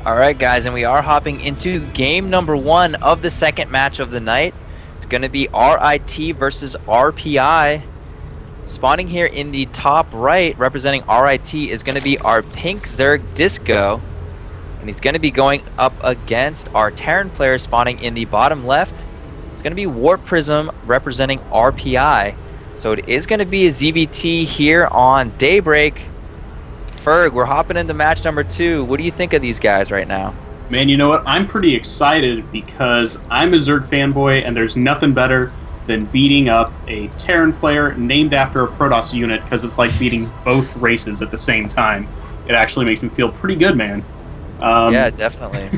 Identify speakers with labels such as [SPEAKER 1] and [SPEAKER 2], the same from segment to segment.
[SPEAKER 1] All right, guys, and we are hopping into game number 1 of the second match of the night. It's going to be RIT versus RPI. Spawning here in the top right, representing RIT, is going to be our Pink Zerg Disco. And he's going to be going up against our Terran player spawning in the bottom left. It's going to be Warp Prism representing RPI. So it is going to be a ZVT here on Daybreak. Ferg, we're hopping into match number 2. What do you think of these guys right now?
[SPEAKER 2] Man, you know what? I'm pretty excited because I'm a Zerg fanboy, and there's nothing better than beating up a Terran player named after a Protoss unit, because it's like beating both races at the same time. It actually makes me feel pretty good, man.
[SPEAKER 1] Yeah, definitely.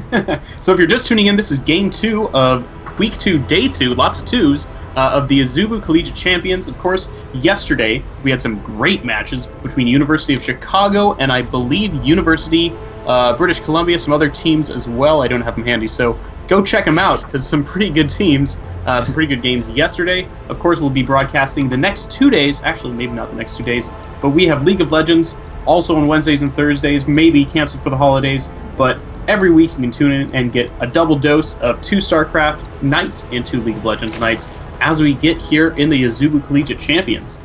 [SPEAKER 2] So if you're just tuning in, this is game 2 of week 2, day 2, lots of 2s, of the Azubu Collegiate Champions. Of course, yesterday we had some great matches between University of Chicago and I believe University British Columbia, some other teams as well. I don't have them handy, so go check them out because some pretty good teams, some pretty good games yesterday. Of course, we'll be broadcasting the next 2 days, actually maybe not the next 2 days, but we have League of Legends also on Wednesdays and Thursdays, maybe canceled for the holidays, but every week you can tune in and get a double dose of 2 StarCraft nights and 2 League of Legends nights as we get here in the Azubu Collegiate Champions.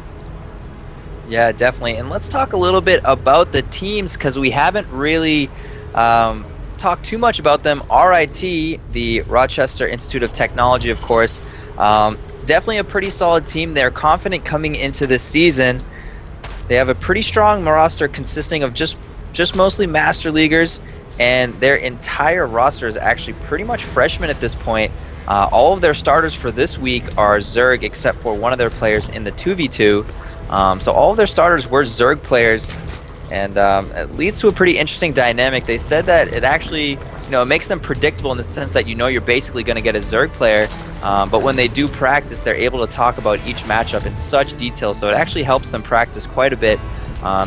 [SPEAKER 1] Yeah, definitely. And let's talk a little bit about the teams because we haven't really talked too much about them. RIT, the Rochester Institute of Technology, of course, definitely a pretty solid team. They're confident coming into this season. They have a pretty strong roster consisting of just mostly Master Leaguers, and their entire roster is actually pretty much freshmen at this point. All of their starters for this week are Zerg, except for one of their players in the 2v2. So all of their starters were Zerg players, and it leads to a pretty interesting dynamic. They said that it actually, it makes them predictable in the sense that you're basically going to get a Zerg player, but when they do practice, they're able to talk about each matchup in such detail, so it actually helps them practice quite a bit.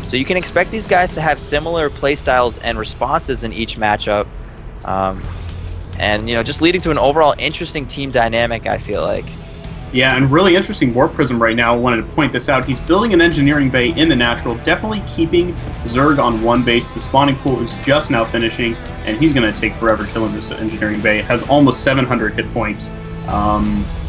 [SPEAKER 1] So you can expect these guys to have similar playstyles and responses in each matchup. And just leading to an overall interesting team dynamic, I feel like.
[SPEAKER 2] Yeah, and really interesting Warp Prism right now. I wanted to point this out. He's building an engineering bay in the natural, definitely keeping Zerg on one base. The spawning pool is just now finishing, and he's going to take forever killing this engineering bay. It has almost 700 hit points.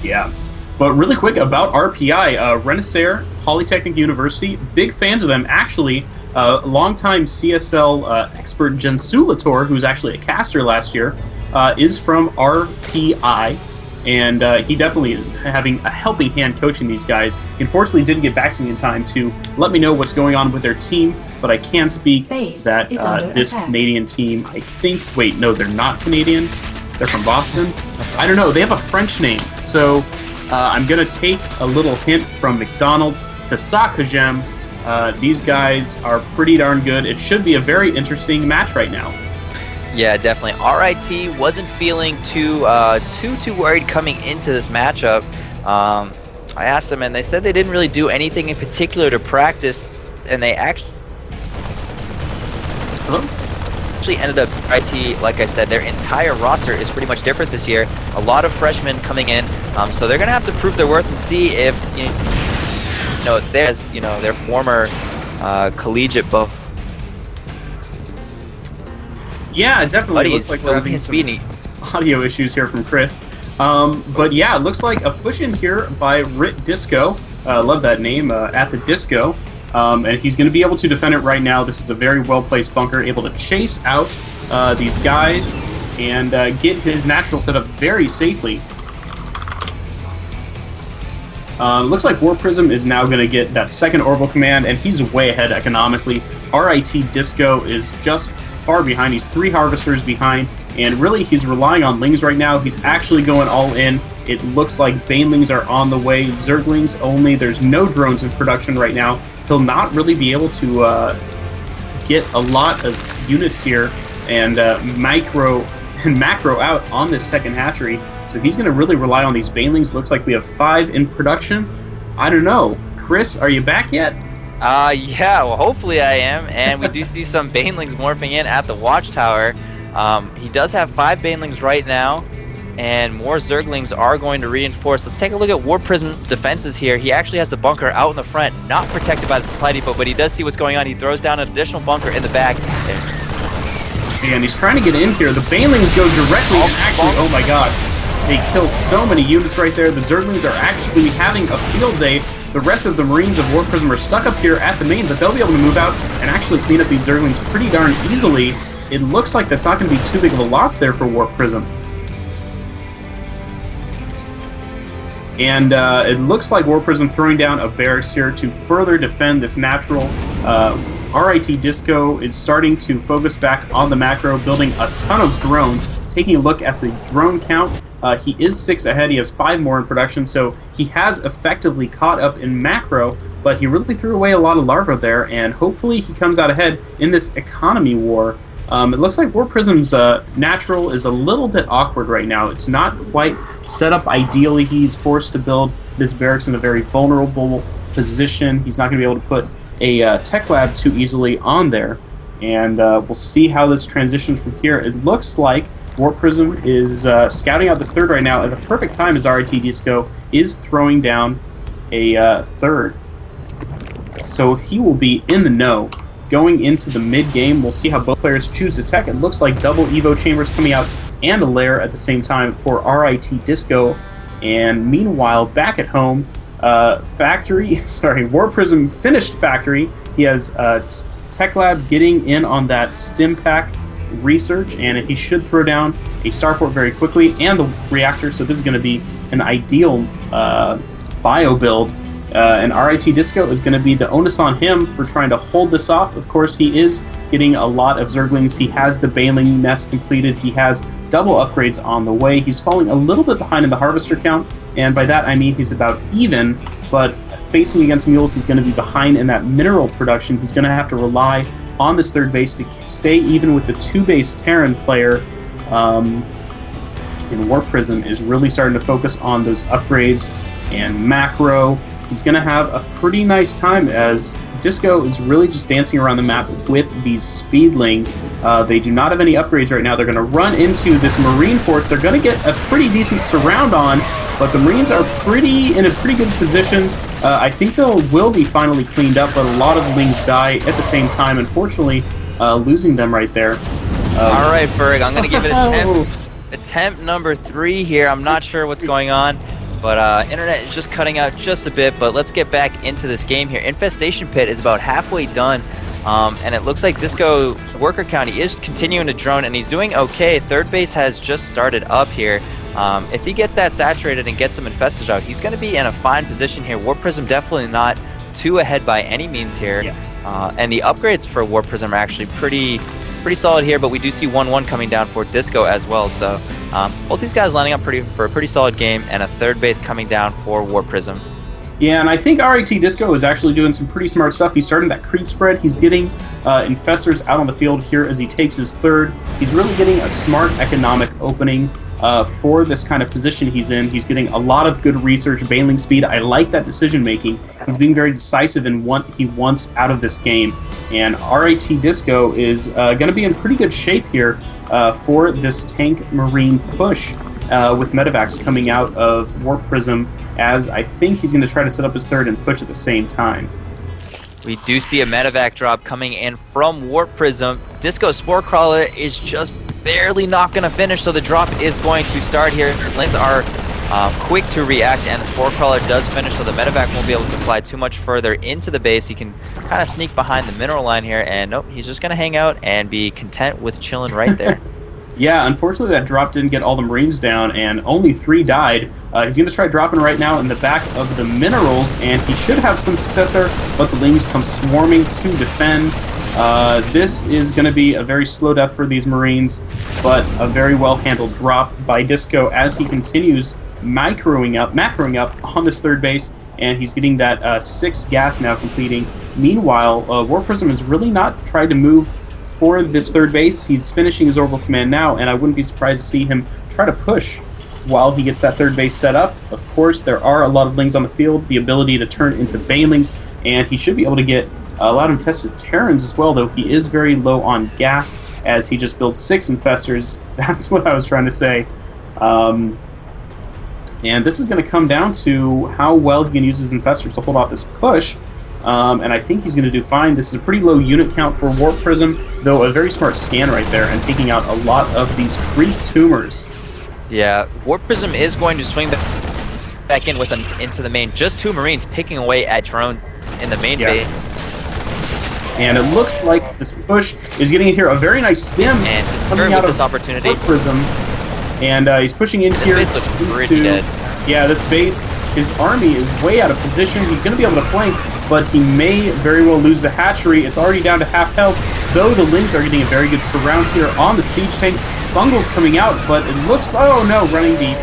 [SPEAKER 2] Yeah. But really quick about RPI, Renaissance Polytechnic University, big fans of them. Actually, longtime CSL expert Jensu Latour, who's actually a caster last year, is from RPI, and he definitely is having a helping hand coaching these guys. Unfortunately, didn't get back to me in time to let me know what's going on with their team, but I can speak that this Canadian team, I think, wait, no, they're not Canadian, they're from Boston. I don't know, they have a French name, so I'm going to take a little hint from McDonald's. Sasakajem. These guys are pretty darn good. It should be a very interesting match right now.
[SPEAKER 1] Yeah, definitely. RIT wasn't feeling too worried coming into this matchup. I asked them, and they said they didn't really do anything in particular to practice, and they actually ended up RIT. Like I said, their entire roster is pretty much different this year. A lot of freshmen coming in, so they're gonna have to prove their worth and see if there's their former collegiate buff.
[SPEAKER 2] Yeah, it definitely looks like we're having some audio issues here from Chris. But yeah, it looks like a push in here by RIT Disco. Love that name, at the Disco. And he's going to be able to defend it right now. This is a very well-placed bunker, able to chase out these guys and get his natural setup very safely. Looks like Warp Prism is now going to get that second orbital command, and he's way ahead economically. RIT Disco is just far behind. He's 3 harvesters behind, and really he's relying on Lings right now. He's actually going all in. It looks like Banelings are on the way. Zerglings only. There's no drones in production right now. He'll not really be able to get a lot of units here and macro out on this second hatchery. So he's going to really rely on these Banelings. Looks like we have 5 in production. I don't know. Chris, are you back yet?
[SPEAKER 1] Yeah, well, hopefully I am, and we do see some Banelings morphing in at the Watchtower. He does have 5 Banelings right now, and more Zerglings are going to reinforce. Let's take a look at Warp Prism's defenses here. He actually has the bunker out in the front, not protected by the supply depot, but he does see what's going on. He throws down an additional bunker in the back.
[SPEAKER 2] And he's trying to get in here. The Banelings go directly, and actually, oh my god, they kill so many units right there. The Zerglings are actually having a field day. The rest of the Marines of War Prism are stuck up here at the main, but they'll be able to move out and actually clean up these Zerglings pretty darn easily. It looks like that's not going to be too big of a loss there for War Prism. And it looks like War Prism throwing down a barracks here to further defend this natural. RIT Disco is starting to focus back on the macro, building a ton of drones. Taking a look at the drone count, he is 6 ahead. He has 5 more in production, so he has effectively caught up in macro, but he really threw away a lot of larvae there, and hopefully he comes out ahead in this economy war. It looks like War Prism's natural is a little bit awkward right now. It's not quite set up ideally. He's forced to build this barracks in a very vulnerable position. He's not going to be able to put a tech lab too easily on there. And we'll see how this transitions from here. It looks like War Prism is scouting out this third right now at the perfect time as RIT Disco is throwing down a third. So he will be in the know. Going into the mid-game, we'll see how both players choose to tech. It looks like double Evo chambers coming out and a lair at the same time for RIT Disco. And meanwhile, back at home, War Prism finished factory. He has Tech Lab getting in on that stim pack research, and he should throw down a starport very quickly and the reactor. So this is going to be an ideal bio build. And RIT Disco is going to be the onus on him for trying to hold this off. Of course, he is getting a lot of Zerglings. He has the Baneling nest completed. He has double upgrades on the way. He's falling a little bit behind in the Harvester count, and by that I mean he's about even, but facing against Mules, he's going to be behind in that mineral production. He's going to have to rely on this third base to stay even with the 2-base Terran player. And War Prism is really starting to focus on those upgrades and macro. He's going to have a pretty nice time as Disco is really just dancing around the map with these Speedlings. They do not have any upgrades right now. They're going to run into this Marine force. They're going to get a pretty decent surround on, but the Marines are in a pretty good position. I think they will be finally cleaned up, but a lot of Lings die at the same time, unfortunately, losing them right there.
[SPEAKER 1] All right, Berg, I'm going to give it attempt number 3 here. I'm not sure what's going on. But internet is just cutting out just a bit, but let's get back into this game here. Infestation Pit is about halfway done, and it looks like Disco's worker count, he is continuing to drone, and he's doing okay. Third base has just started up here. If he gets that saturated and gets some infestors out, he's going to be in a fine position here. War Prism definitely not too ahead by any means here. Yeah. And the upgrades for War Prism are actually pretty solid here, but we do see 1-1 coming down for Disco as well. So both these guys lining up for a pretty solid game, and a third base coming down for War Prism.
[SPEAKER 2] Yeah, and I think RIT Disco is actually doing some pretty smart stuff. He's starting that creep spread. He's getting infestors out on the field here as he takes his third. He's really getting a smart economic opening for this kind of position he's in. He's getting a lot of good research, bailing speed. I like that decision making. He's being very decisive in what he wants out of this game. And RIT Disco is going to be in pretty good shape here for this tank marine push with medevacs coming out of War Prism, as I think he's going to try to set up his third and push at the same time.
[SPEAKER 1] We do see a medevac drop coming in from Warp Prism. Disco Spore Crawler is just barely not going to finish, so the drop is going to start here. Lings are quick to react, and the Spore Crawler does finish, so the medevac won't be able to fly too much further into the base. He can kind of sneak behind the mineral line here, and nope, he's just going to hang out and be content with chilling right there.
[SPEAKER 2] Yeah, unfortunately that drop didn't get all the Marines down, and only 3 died. He's going to try dropping right now in the back of the minerals, and he should have some success there, but the Lings come swarming to defend. This is going to be a very slow death for these Marines, but a very well-handled drop by Disco as he continues macroing up on this third base, and he's getting that 6 gas now completing. Meanwhile, War Prism has really not tried to move for this third base. He's finishing his orbital command now, and I wouldn't be surprised to see him try to push while he gets that third base set up. Of course, there are a lot of Lings on the field, the ability to turn into Banelings, and he should be able to get a lot of infested Terrans as well, though he is very low on gas as he just builds 6 infestors. That's what I was trying to say. And this is going to come down to how well he can use his infestors to hold off this push. and I think he's going to do fine. This is a pretty low unit count for Warp Prism, though a very smart scan right there and taking out a lot of these creep tumors.
[SPEAKER 1] Yeah, Warp Prism is going to swing back in with into the main. Just 2 Marines picking away at drones in the main bay.
[SPEAKER 2] And it looks like this push is getting in here. A very nice stim
[SPEAKER 1] and
[SPEAKER 2] coming out of
[SPEAKER 1] this opportunity.
[SPEAKER 2] Warp Prism. And he's pushing in here.
[SPEAKER 1] This base looks pretty dead.
[SPEAKER 2] Yeah, this base, his army is way out of position. He's going to be able to flank, but he may very well lose the hatchery. It's already down to half health, though the Lings are getting a very good surround here on the siege tanks. Fungal's coming out, but it looks, oh no, running the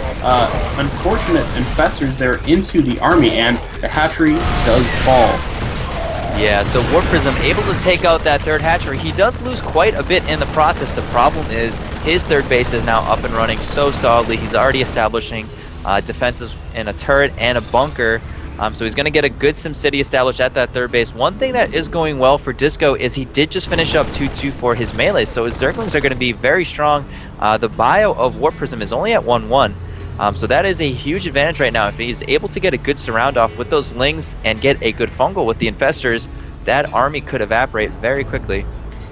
[SPEAKER 2] unfortunate infestors there into the army, and the hatchery does fall.
[SPEAKER 1] Yeah, so Warp Prism able to take out that 3rd hatchery. He does lose quite a bit in the process. The problem is his 3rd base is now up and running so solidly. He's already establishing defenses in a turret and a bunker. So he's going to get a good SimCity established at that 3rd base. One thing that is going well for Disco is he did just finish up 2-2 for his melee, so his Zerglings are going to be very strong. The bio of Warp Prism is only at 1-1, so that is a huge advantage right now. If he's able to get a good surround off with those Lings and get a good fungal with the infestors, that army could evaporate very quickly.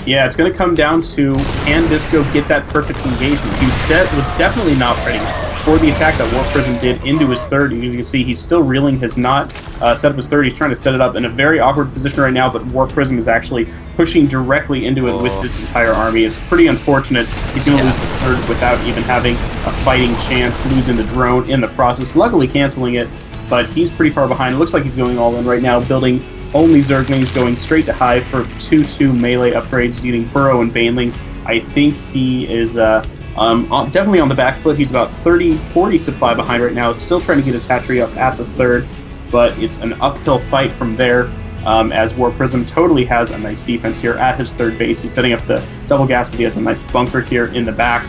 [SPEAKER 2] Yeah, it's going to come down to, can Disco get that perfect engagement? He was definitely not ready for the attack that Warp Prism did into his 3rd. You can see he's still reeling his knot, set up his 3rd. He's trying to set it up in a very awkward position right now, but Warp Prism is actually pushing directly into it with this entire army. It's pretty unfortunate. He's going to lose this 3rd without even having a fighting chance, losing the drone in the process, luckily canceling it, but he's pretty far behind. It looks like he's going all in right now, building only Zerglings, going straight to Hive for 2-2 melee upgrades, using Burrow and Banelings. I think he is definitely on the back foot. He's about 30-40 supply behind right now, still trying to get his hatchery up at the 3rd, but it's an uphill fight from there, as Warp Prism totally has a nice defense here at his 3rd base. He's setting up the double gas, but he has a nice bunker here in the back.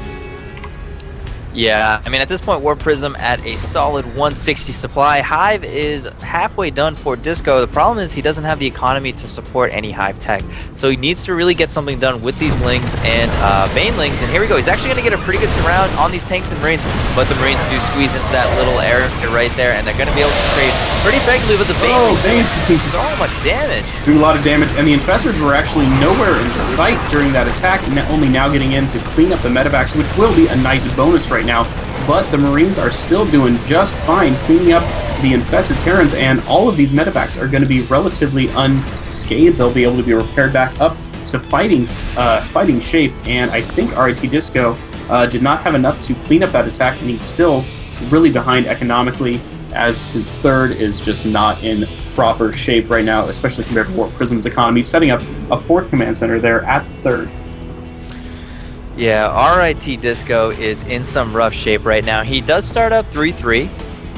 [SPEAKER 1] Yeah, I mean, at this point, Warp Prism at a solid 160 supply. Hive is halfway done for Disco. The problem is he doesn't have the economy to support any Hive tech, so he needs to really get something done with these Lings and Banelings. And here we go. He's actually going to get a pretty good surround on these tanks and Marines, but the Marines do squeeze into that little area right there, and they're going to be able to trade pretty effectively with the Banelings. So much damage.
[SPEAKER 2] Doing a lot of damage, and the Infestors were actually nowhere in sight during that attack, only now getting in to clean up the medevacs, which will be a nice bonus right now, but the Marines are still doing just fine cleaning up the infested Terrans, and all of these medevacs are going to be relatively unscathed. They'll be able to be repaired back up to fighting shape, and I think RIT Disco did not have enough to clean up that attack, and he's still really behind economically, as his 3rd is just not in proper shape right now, especially compared to Warp Prism's economy, setting up a 4th command center there at the 3rd.
[SPEAKER 1] Yeah, RIT Disco is in some rough shape right now. He does start up 3-3,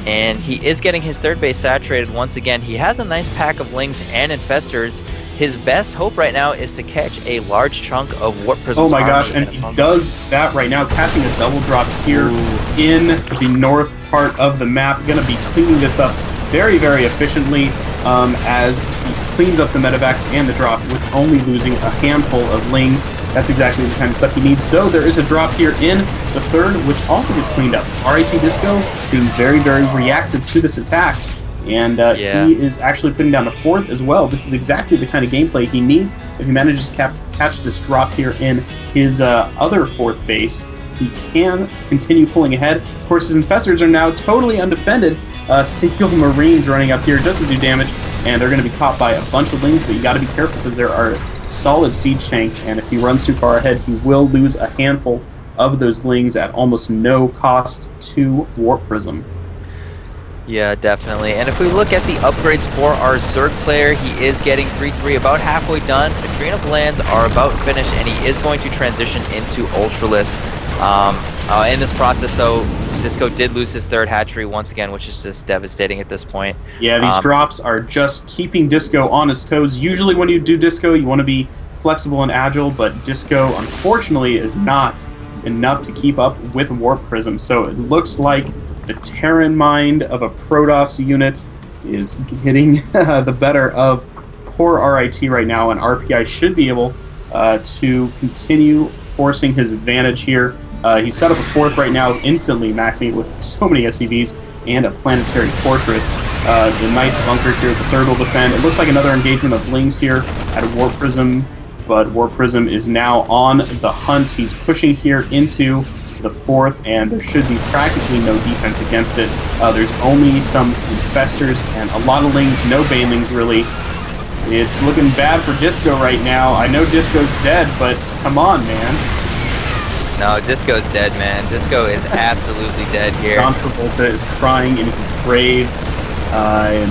[SPEAKER 1] and he is getting his 3rd base saturated once again. He has a nice pack of Lings and Infestors. His best hope right now is to catch a large chunk of Warp Prism's
[SPEAKER 2] army. Oh my gosh, and
[SPEAKER 1] he
[SPEAKER 2] does that right now, catching a double drop here in the north part of the map. Going to be cleaning this up very, very efficiently, as he cleans up the medevacs and the drop with only losing a handful of Lings. That's exactly the kind of stuff he needs, though there is a drop here in the 3rd, which also gets cleaned up. RIT Disco being very, very reactive to this attack, and he is actually putting down a 4th as well. This is exactly the kind of gameplay he needs. If he manages to catch this drop here in his other 4th base, he can continue pulling ahead. Of course, his Infestors are now totally undefended. Single Marines running up here just to do damage, and they're going to be caught by a bunch of Lings, but you got to be careful because there are solid siege tanks, and if he runs too far ahead, he will lose a handful of those Lings at almost no cost to Warp Prism.
[SPEAKER 1] Yeah, definitely. And if we look at the upgrades for our Zerg player, he is getting 3-3, about halfway done. Katrina Lands are about finished, and he is going to transition into Ultralisk. In this process, though, Disco did lose his 3rd hatchery once again, which is just devastating at this point.
[SPEAKER 2] Yeah, these drops are just keeping Disco on his toes. Usually when you do Disco, you want to be flexible and agile, but Disco, unfortunately, is not enough to keep up with Warp Prism. So it looks like the Terran mind of a Protoss unit is getting the better of poor RIT right now, and RPI should be able to continue forcing his advantage here. He set up a 4th right now, instantly maxing it with so many SCVs. and a planetary fortress. The nice bunker here, the third will defend. It looks like another engagement of Lings here at a Warp Prism, but Warp Prism is now on the hunt. He's pushing here into the fourth, and there should be practically no defense against it. There's only some infestors and a lot of Lings, no Banelings really. It's looking bad for Disco right now. I know Disco's dead, but come on, man.
[SPEAKER 1] No, Disco's dead, man. Disco is absolutely dead here.
[SPEAKER 2] John Travolta is crying in his grave, and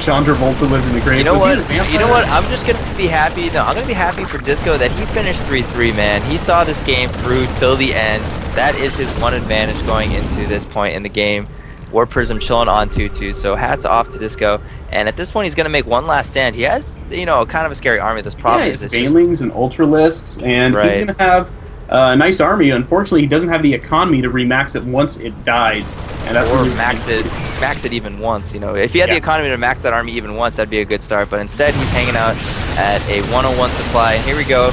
[SPEAKER 2] John Travolta lived in the grave.
[SPEAKER 1] You know what? You know what? I'm just gonna be happy. No, I'm gonna be happy for Disco that he finished 3-3, man. He saw this game through till the end. That is his one advantage going into this point in the game. Warp Prism chilling on 2-2, so hats off to Disco. And at this point, he's going to make one last stand. He has, you know, kind of a scary army. This problem is
[SPEAKER 2] Banelings and Ultralisks, and he's going to have a nice army. Unfortunately, he doesn't have the economy to remax it once it dies. And that's
[SPEAKER 1] or max it even once, you know. If he had the economy to max that army even once, that'd be a good start. But instead, he's hanging out at a 101 supply. And here we go.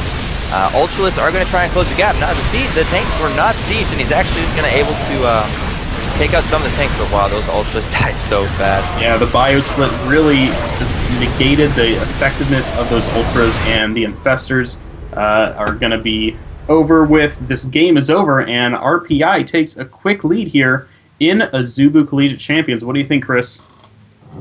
[SPEAKER 1] Ultralisks are going to try and close the gap. Now, the tanks were not sieged, and he's actually going to able to take out some of the tanks, but wow, those Ultras died so fast.
[SPEAKER 2] Yeah, the Biosplit really just negated the effectiveness of those Ultras, and the Infestors are going to be over with. This game is over, and RPI takes a quick lead here in Azubu Collegiate Champions. What do you think, Chris?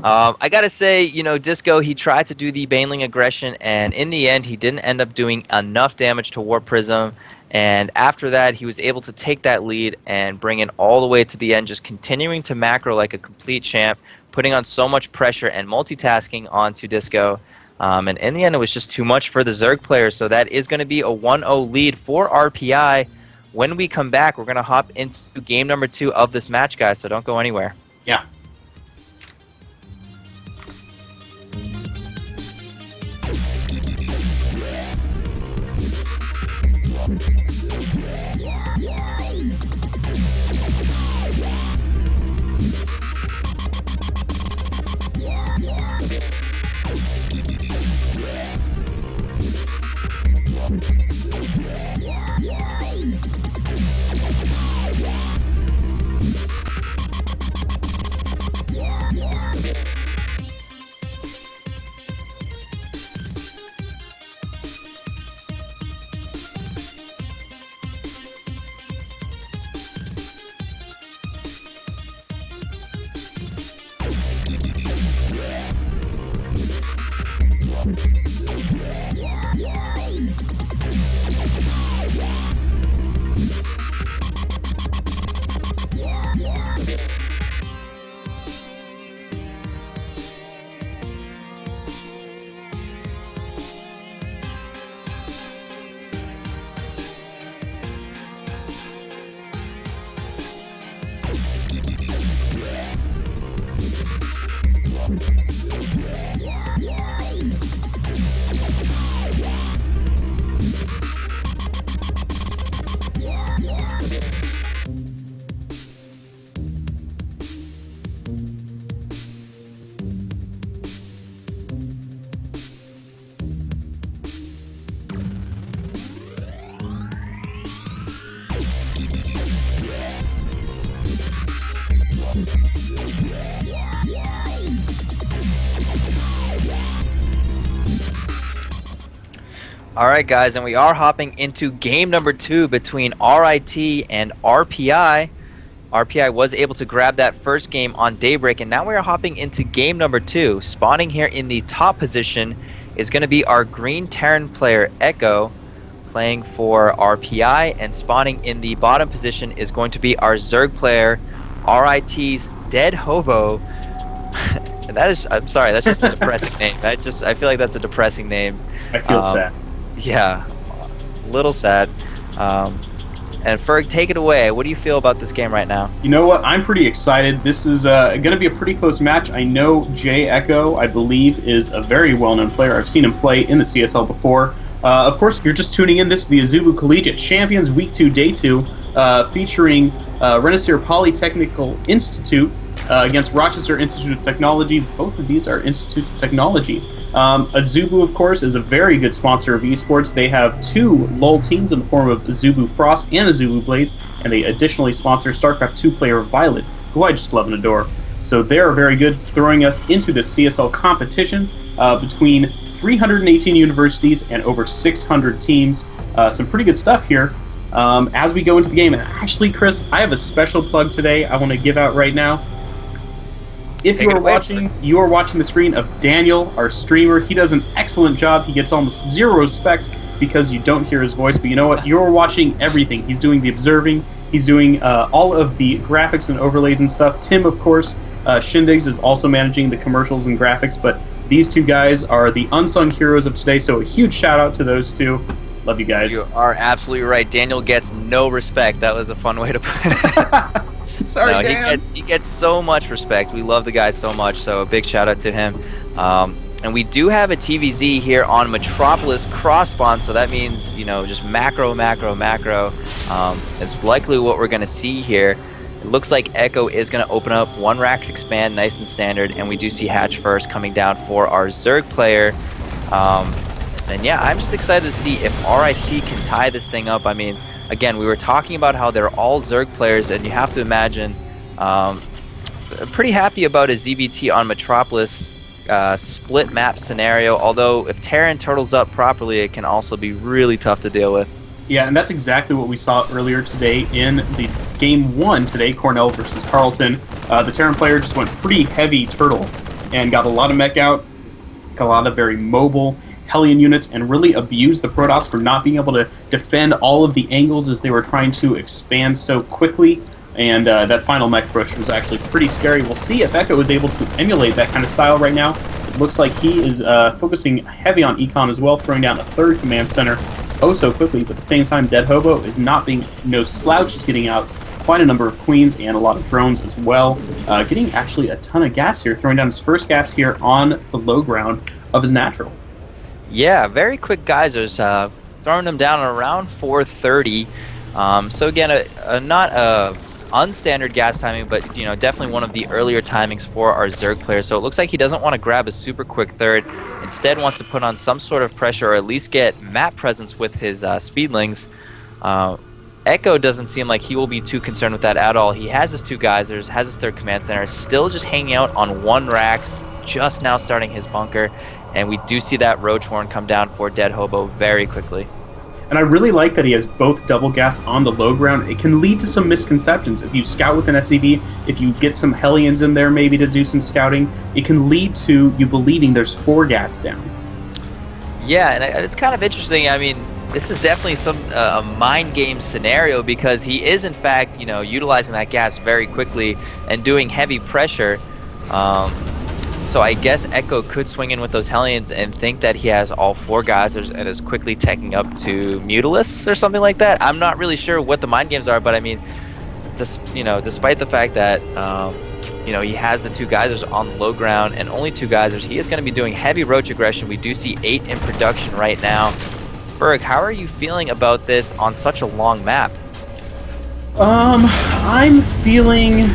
[SPEAKER 1] I gotta say, you know, Disco, he tried to do the Baneling aggression, and in the end, he didn't end up doing enough damage to Warp Prism. And after that, he was able to take that lead and bring it all the way to the end, just continuing to macro like a complete champ, putting on so much pressure and multitasking onto Disco. And in the end, it was just too much for the Zerg players. So that is going to be a 1-0 lead for RPI. When we come back, we're going to hop into game number 2 of this match, guys. So don't go anywhere.
[SPEAKER 2] Yeah.
[SPEAKER 1] Alright guys, and we are hopping into game number 2 between RIT and RPI. RPI was able to grab that first game on Daybreak, and now we are hopping into game number 2. Spawning here in the top position is going to be our Green Terran player Echo, playing for RPI, and spawning in the bottom position is going to be our Zerg player, RIT's Dead Hobo. And that is, I'm sorry, that's just a depressing name. I feel like that's a depressing name.
[SPEAKER 2] I feel sad.
[SPEAKER 1] Yeah, a little sad. And Ferg, take it away. What do you feel about this game right now?
[SPEAKER 2] You know what? I'm pretty excited. This is going to be a pretty close match. I know Jay Echo, I believe, is a very well-known player. I've seen him play in the CSL before. Of course, if you're just tuning in, this is the Azubu Collegiate Champions Week 2, Day 2, featuring Renaissance Polytechnical Institute against Rochester Institute of Technology. Both of these are institutes of technology. Azubu, of course, is a very good sponsor of esports. They have 2 LoL teams in the form of Azubu Frost and Azubu Blaze, and they additionally sponsor StarCraft 2 player Violet. who I just love and adore. So they are very good, throwing us into the CSL competition between 318 universities and over 600 teams. Some pretty good stuff here. As we go into the game, and actually, Chris, I have a special plug today I want to give out right now. If you are watching the screen of Daniel, our streamer. He does an excellent job. He gets almost zero respect because you don't hear his voice, but you know what? You're watching everything. He's doing the observing. He's doing all of the graphics and overlays and stuff. Tim, of course, Shindigs is also managing the commercials and graphics, but these two guys are the unsung heroes of today, so a huge shout out to those two. Love you guys.
[SPEAKER 1] You are absolutely right. Daniel gets no respect. That was a fun way to put it.
[SPEAKER 2] Sorry,
[SPEAKER 1] no,
[SPEAKER 2] Dan.
[SPEAKER 1] he gets so much respect. We love the guy so much, so a big shout out to him. And we do have a TVZ here on Metropolis cross-spawn, so that means, you know, just macro is likely what we're going to see here. It looks like Echo is going to open up one Rax expand, nice and standard, and we do see Hatch first coming down for our Zerg player. And yeah, I'm just excited to see if RIT can tie this thing up. I mean, again, we were talking about how they're all Zerg players, and you have to imagine pretty happy about a ZBT on Metropolis split map scenario, although if Terran turtles up properly, it can also be really tough to deal with.
[SPEAKER 2] Yeah, and that's exactly what we saw earlier today in the game 1 today, Cornell versus Carleton. The Terran player just went pretty heavy turtle and got a lot of mech out, got a lot of very mobile Hellion units, and really abused the Protoss for not being able to defend all of the angles as they were trying to expand so quickly. And that final mech push was actually pretty scary. We'll see if Echo is able to emulate that kind of style right now. It looks like he is focusing heavy on Econ as well, throwing down a third command center oh so quickly, but at the same time, Dead Hobo is not being no slouch. He's getting out quite a number of queens and a lot of drones as well. Getting actually a ton of gas here, throwing down his first gas here on the low ground of his natural.
[SPEAKER 1] Yeah, very quick geysers, throwing them down around 430. So again, not a unstandard gas timing, but you know, definitely one of the earlier timings for our Zerg player. So it looks like he doesn't want to grab a super quick third, instead wants to put on some sort of pressure or at least get map presence with his speedlings. Echo doesn't seem like he will be too concerned with that at all. He has his two geysers, has his third command center, still just hanging out on one Rax, just now starting his bunker, and we do see that Roach Horn come down for Dead Hobo very quickly.
[SPEAKER 2] And I really like that he has both double gas on the low ground. It can lead to some misconceptions. If you scout with an SCV, if you get some Hellions in there maybe to do some scouting, it can lead to you believing there's 4 gas down.
[SPEAKER 1] Yeah, and it's kind of interesting. I mean, this is definitely a mind game scenario, because he is in fact, you know, utilizing that gas very quickly and doing heavy pressure. So I guess Echo could swing in with those Hellions and think that he has all 4 geysers and is quickly taking up to Mutalisks or something like that. I'm not really sure what the mind games are, but I mean, you know, despite the fact that you know, he has the 2 geysers on the low ground and only 2 geysers, he is going to be doing heavy Roach aggression. We do see 8 in production right now. Berg, how are you feeling about this on such a long map?
[SPEAKER 2] I'm feeling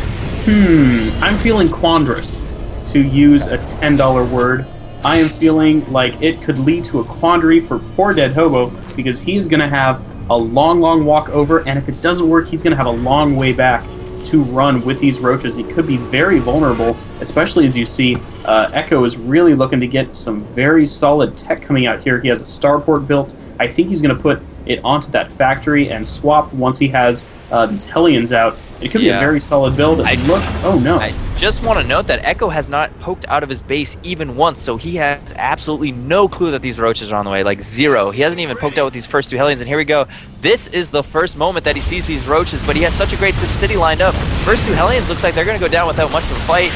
[SPEAKER 2] quandrous, to use a $10 word. I am feeling like it could lead to a quandary for poor Dead Hobo, because he's going to have a long walk over, and if it doesn't work, he's going to have a long way back to run with these roaches. He could be very vulnerable, especially as you see Echo is really looking to get some very solid tech coming out here. He has a starport built. I think he's going to put it onto that factory and swap once he has these Hellions out. It could be a very solid build. Oh no.
[SPEAKER 1] I just want to note that Echo has not poked out of his base even once, so he has absolutely no clue that these roaches are on the way, like zero. He hasn't even poked out with these first 2 Hellions, and here we go. This is the first moment that he sees these roaches, but he has such a great city lined up. First 2 Hellions looks like they're going to go down without much of a fight.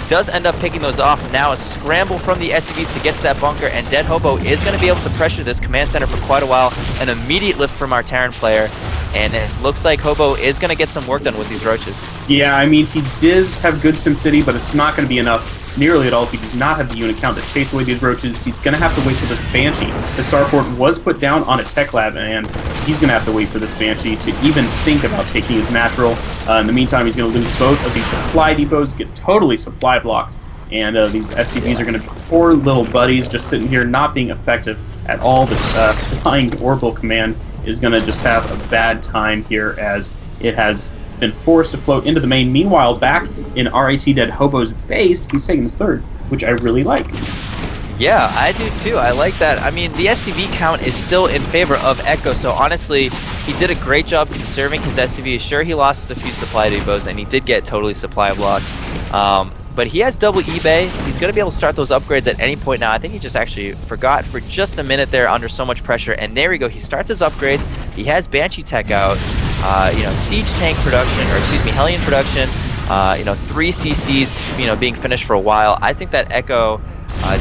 [SPEAKER 1] Does end up picking those off. Now a scramble from the SCVs to get to that bunker, and Dead Hobo is going to be able to pressure this command center for quite a while. An immediate lift from our Terran player, and it looks like Hobo is going to get some work done with these roaches.
[SPEAKER 2] Yeah, I mean, he does have good SimCity, but it's not going to be enough nearly at all if he does not have the unit count to chase away these roaches. He's going to have to wait till this Banshee. The starport was put down on a tech lab, and he's going to have to wait for this Banshee to even think about taking his natural. In the meantime, he's going to lose both of these supply depots, get totally supply blocked, and these SCVs are going to be poor little buddies just sitting here not being effective at all. This flying orbital command is going to just have a bad time here, as it has been forced to float into the main. Meanwhile, back in RIT Dead Hobo's base, he's taking his third, which I really like.
[SPEAKER 1] Yeah, I do too. I like that. I mean, the SCV count is still in favor of Echo, so honestly, he did a great job conserving his SCV. Sure, he lost a few supply depots, and he did get totally supply blocked. But he has double eBay. He's going to be able to start those upgrades at any point now. I think he just actually forgot for just a minute there under so much pressure. And there we go. He starts his upgrades. He has Banshee Tech out. Siege Tank production, or excuse me, Hellion production. 3 CCs, being finished for a while. I think that Echo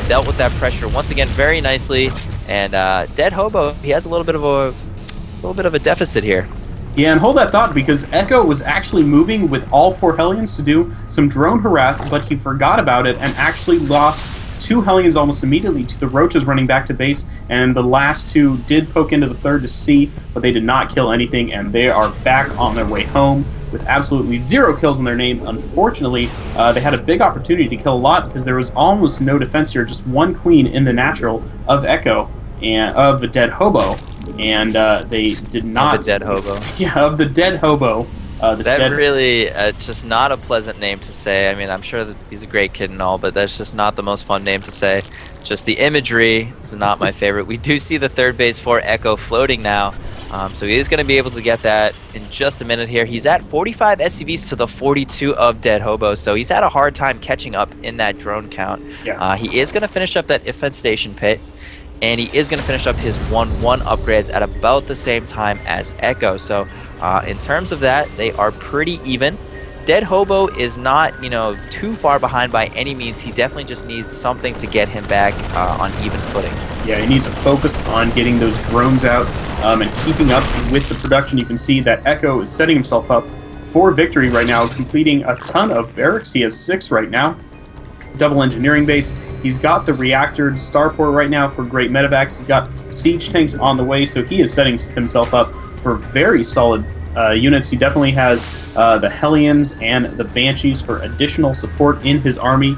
[SPEAKER 1] dealt with that pressure once again very nicely. And Dead Hobo, he has a little bit of a deficit here.
[SPEAKER 2] Yeah, and hold that thought, because Echo was actually moving with all 4 Hellions to do some drone harass, but he forgot about it and actually lost 2 Hellions almost immediately to the Roaches running back to base, and the last 2 did poke into the third to see, but they did not kill anything, and they are back on their way home with absolutely 0 kills in their name. Unfortunately, they had a big opportunity to kill a lot because there was almost no defense here, just 1 queen in the natural of Echo and of the Dead Hobo. And they did not.
[SPEAKER 1] Of the Dead Hobo.
[SPEAKER 2] Yeah, of the Dead Hobo.
[SPEAKER 1] Really, just not a pleasant name to say. I mean, I'm sure that he's a great kid and all, but that's just not the most fun name to say. Just the imagery is not my favorite. We do see the third base for Echo floating now, so he is going to be able to get that in just a minute here. He's at 45 SCVs to the 42 of Dead Hobo, so he's had a hard time catching up in that drone count.
[SPEAKER 2] Yeah.
[SPEAKER 1] He is going to finish up that infestation pit. And he is going to finish up his 1-1 upgrades at about the same time as Echo. So in terms of that, they are pretty even. Dead Hobo is not, too far behind by any means. He definitely just needs something to get him back on even footing.
[SPEAKER 2] Yeah, he needs to focus on getting those drones out and keeping up with the production. You can see that Echo is setting himself up for victory right now, completing a ton of barracks. He has 6 right now. Double engineering base. He's got the reactored starport right now for great medevacs. He's got siege tanks on the way, so he is setting himself up for very solid units. He definitely has the Hellions and the Banshees for additional support in his army.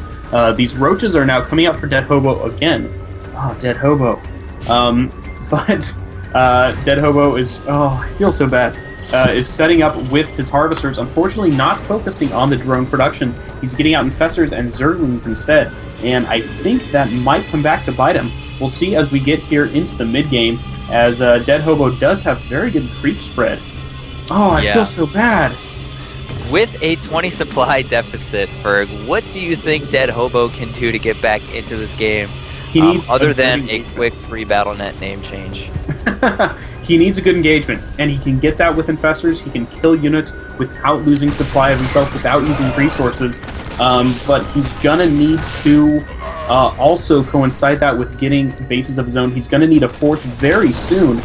[SPEAKER 2] These Roaches are now coming out for Dead Hobo again. Oh, Dead Hobo. But Dead Hobo is, I feel so bad. Is setting up with his harvesters, unfortunately not focusing on the drone production. He's getting out infestors and zerglings instead, and I think that might come back to bite him. We'll see as we get here into the mid-game, as Dead Hobo does have very good creep spread. Oh, I feel so bad.
[SPEAKER 1] With a 20 supply deficit, Ferg, what do you think Dead Hobo can do to get back into this game?
[SPEAKER 2] He needs
[SPEAKER 1] other than a quick free BattleNet name change.
[SPEAKER 2] He needs a good engagement, and he can get that with infestors. He can kill units without losing supply of himself, without using resources. But he's gonna need to also coincide that with getting bases of his own. He's gonna need a 4th very soon,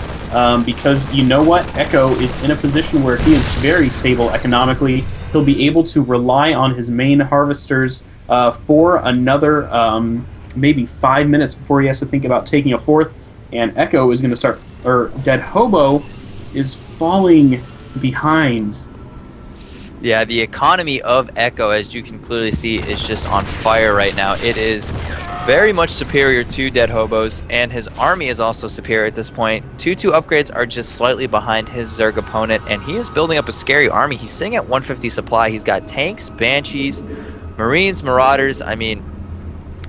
[SPEAKER 2] because you know what? Echo is in a position where he is very stable economically. He'll be able to rely on his main harvesters for another maybe 5 minutes before he has to think about taking a 4th. And Echo is going to start, or Dead Hobo is falling behind.
[SPEAKER 1] Yeah, the economy of Echo, as you can clearly see, is just on fire right now. It is very much superior to Dead Hobo's, and his army is also superior at this point. 2-2 upgrades are just slightly behind his Zerg opponent, and he is building up a scary army. He's sitting at 150 supply. He's got tanks, Banshees, Marines, Marauders. I mean,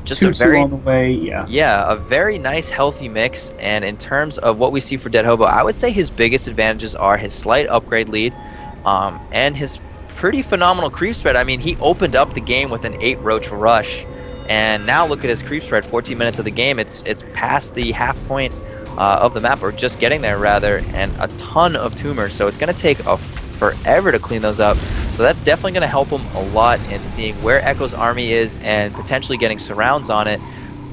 [SPEAKER 1] just a very
[SPEAKER 2] on the way,
[SPEAKER 1] a very nice healthy mix. And in terms of what we see for Dead Hobo, I would say his biggest advantages are his slight upgrade lead and his pretty phenomenal creep spread. I mean, he opened up the game with an 8 Roach rush, and now look at his creep spread. 14 minutes of the game, it's past the half point of the map, or just getting there rather, and a ton of tumors. So it's going to take forever to clean those up. So that's definitely going to help him a lot in seeing where Echo's army is and potentially getting surrounds on it.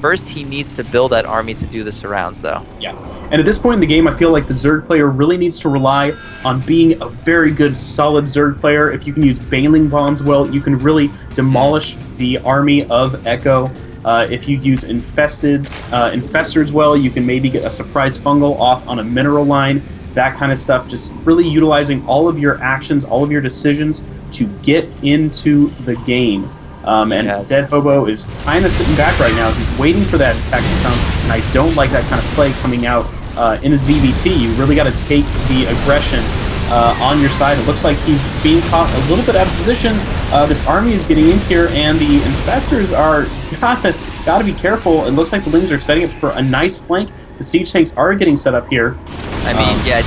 [SPEAKER 1] First, he needs to build that army to do the surrounds, though.
[SPEAKER 2] Yeah, and at this point in the game, I feel like the Zerg player really needs to rely on being a very good, solid Zerg player. If you can use Baneling Bombs well, you can really demolish the army of Echo. If you use infestors well, you can maybe get a surprise fungal off on a mineral line. That kind of stuff, just really utilizing all of your actions, all of your decisions to get into the game. Dead Hobo is kind of sitting back right now. He's waiting for that attack to come, and I don't like that kind of play coming out in a ZVT. You really got to take the aggression on your side. It looks like he's being caught a little bit out of position. This army is getting in here, and the infestors are gotta be careful. It looks like the Lings are setting up for a nice flank. The siege tanks are getting set up here.
[SPEAKER 1] I mean, yeah,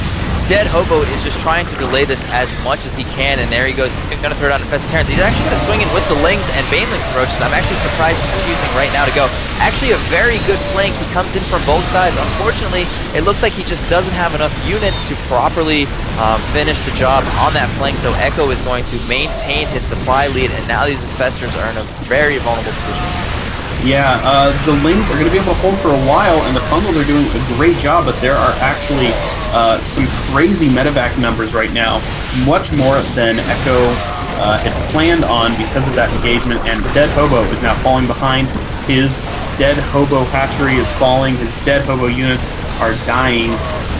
[SPEAKER 1] Dead Hobo is just trying to delay this as much as he can, and there he goes. He's going to throw it out Infested Terrans. He's actually going to swing in with the Lings and Banelings Roaches. I'm actually surprised he's choosing right now to go. Actually, a very good flank. He comes in from both sides. Unfortunately, it looks like he just doesn't have enough units to properly finish the job on that flank, so Echo is going to maintain his supply lead, and now these Infestors are in a very vulnerable position.
[SPEAKER 2] Yeah, the Lings are going to be able to hold for a while, and the Fungals are doing a great job, but there are actually some crazy medevac numbers right now, much more than Echo had planned on because of that engagement, and Dead Hobo is now falling behind. His Dead Hobo hatchery is falling, his Dead Hobo units are dying,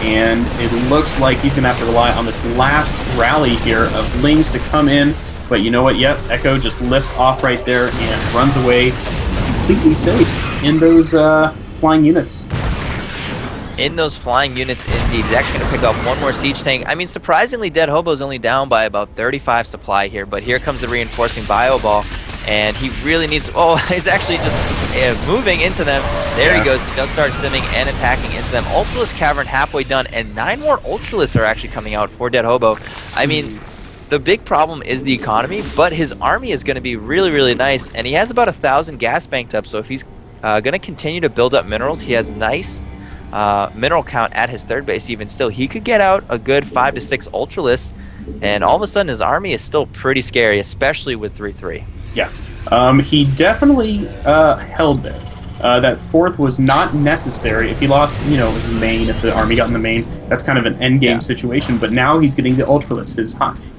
[SPEAKER 2] and it looks like he's going to have to rely on this last rally here of Lings to come in, but you know what, yep, Echo just lifts off right there and runs away completely safe in those flying units.
[SPEAKER 1] In those flying units, indeed. He's actually going to pick up one more siege tank. I mean, surprisingly, Dead Hobo's only down by about 35 supply here, but here comes the reinforcing bio ball, and he really needs... Oh, he's actually just moving into them. There he goes. He does start stimming and attacking into them. Ultralisk Cavern halfway done, and 9 more Ultralisks are actually coming out for Dead Hobo. I mean... The big problem is the economy, but his army is going to be really, really nice, and he has about 1,000 gas banked up, so if he's going to continue to build up minerals, he has nice mineral count at his third base. Even still, he could get out a good 5 to 6 Ultralisks, and all of a sudden his army is still pretty scary, especially with 3-3.
[SPEAKER 2] Yeah, he definitely held there. That fourth was not necessary. If he lost, you know, his main, if the army got in the main, that's kind of an endgame situation. But now he's getting the Ultralisk.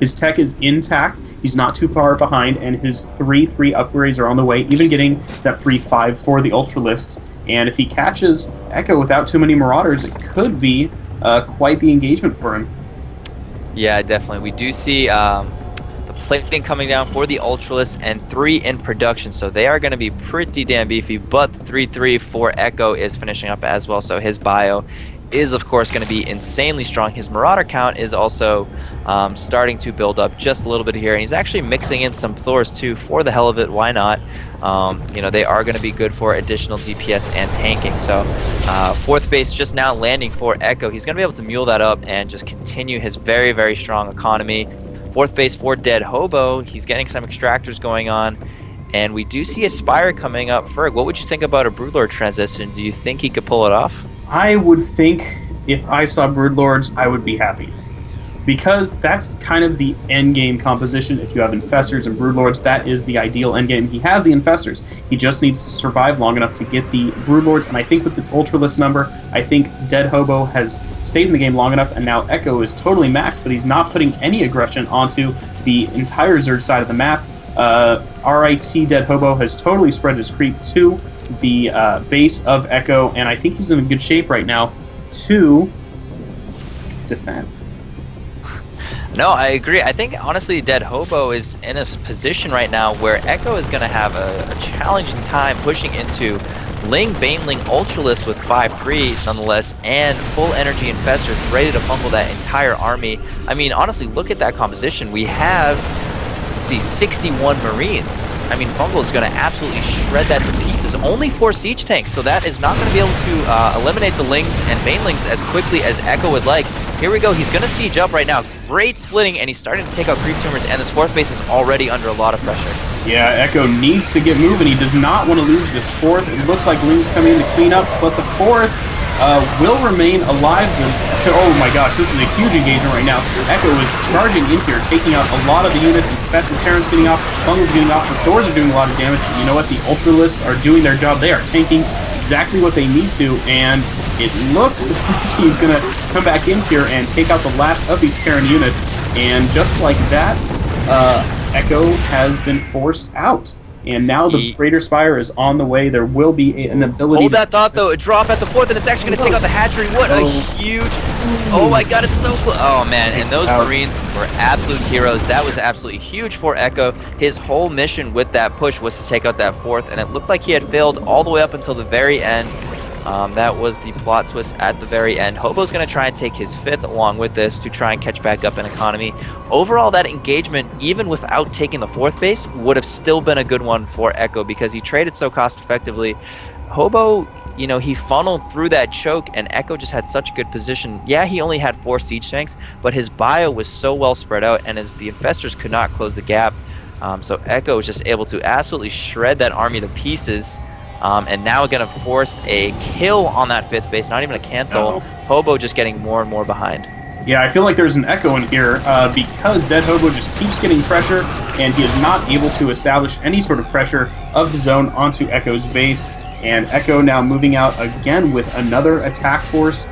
[SPEAKER 2] His tech is intact. He's not too far behind, and his 3-3 upgrades are on the way, even getting that 3-5 for the Ultralisks. And if he catches Echo without too many Marauders, it could be quite the engagement for him.
[SPEAKER 1] Yeah, definitely. We do see plating coming down for the Ultralisk and 3 in production, so they are going to be pretty damn beefy, but 3-3 for Echo is finishing up as well, so his bio is of course going to be insanely strong. His Marauder count is also starting to build up just a little bit here, and he's actually mixing in some Thors too for the hell of it. Why not? You know, they are going to be good for additional DPS and tanking, so fourth base just now landing for Echo. He's going to be able to mule that up and just continue his very, very strong economy. Fourth base for Dead Hobo, he's getting some extractors going on, and we do see a Spire coming up. Ferg, what would you think about a Broodlord transition? Do you think he could pull it off?
[SPEAKER 2] I would think if I saw Broodlords, I would be happy. Because that's kind of the endgame composition. If you have Infestors and Broodlords, that is the ideal endgame. He has the Infestors. He just needs to survive long enough to get the Broodlords, and I think with its Ultralisk number, I think Dead Hobo has stayed in the game long enough, and now Echo is totally maxed, but he's not putting any aggression onto the entire Zerg side of the map. RIT Dead Hobo has totally spread his creep to the base of Echo, and I think he's in good shape right now to defend.
[SPEAKER 1] No, I agree. I think, honestly, Dead Hobo is in a position right now where Echo is going to have a challenging time pushing into Ling, Baneling, Ultralisk with 5-3 nonetheless, and full energy Infestors ready to fumble that entire army. I mean, honestly, look at that composition. We have, let's see, 61 Marines. I mean, Fungal is going to absolutely shred that to pieces. Only 4 siege tanks, so that is not going to be able to eliminate the Lings and Banelings as quickly as Echo would like. Here we go, he's going to siege up right now. Great splitting, and he's starting to take out creep tumors, and this fourth base is already under a lot of pressure. Yeah,
[SPEAKER 2] Echo needs to get moving. He does not want to lose this fourth. It looks like Ling's coming in to clean up, but the fourth will remain alive. Oh my gosh, this is a huge engagement right now. Echo is charging in here, taking out a lot of the units. Infested Terrans getting off, Fungal's getting off, the Thors are doing a lot of damage. You know what? The Ultralisks are doing their job. They are tanking exactly what they need to, and it looks like he's going to come back in here and take out the last of these Terran units, and just like that, Echo has been forced out. And now the Greater Spire is on the way. There will be an ability.
[SPEAKER 1] Hold that thought, though. A drop at the fourth, and it's actually going to take out the hatchery. What a huge... Oh, my God, it's so close. Oh, man, and those Marines were absolute heroes. That was absolutely huge for Echo. His whole mission with that push was to take out that fourth, and it looked like he had failed all the way up until the very end. That was the plot twist at the very end. Hobo's going to try and take his 5th along with this to try and catch back up in economy. Overall, that engagement, even without taking the 4th base, would have still been a good one for Echo because he traded so cost effectively. Hobo, you know, he funneled through that choke, and Echo just had such a good position. Yeah, he only had 4 siege tanks, but his bio was so well spread out, and as the infestors could not close the gap, so Echo was just able to absolutely shred that army to pieces. And now going to force a kill on that 5th base, not even a cancel. Hobo just getting more and more behind.
[SPEAKER 2] Yeah, I feel like there's an echo in here because Dead Hobo just keeps getting pressure, and he is not able to establish any sort of pressure of his own onto Echo's base. And Echo now moving out again with another attack force.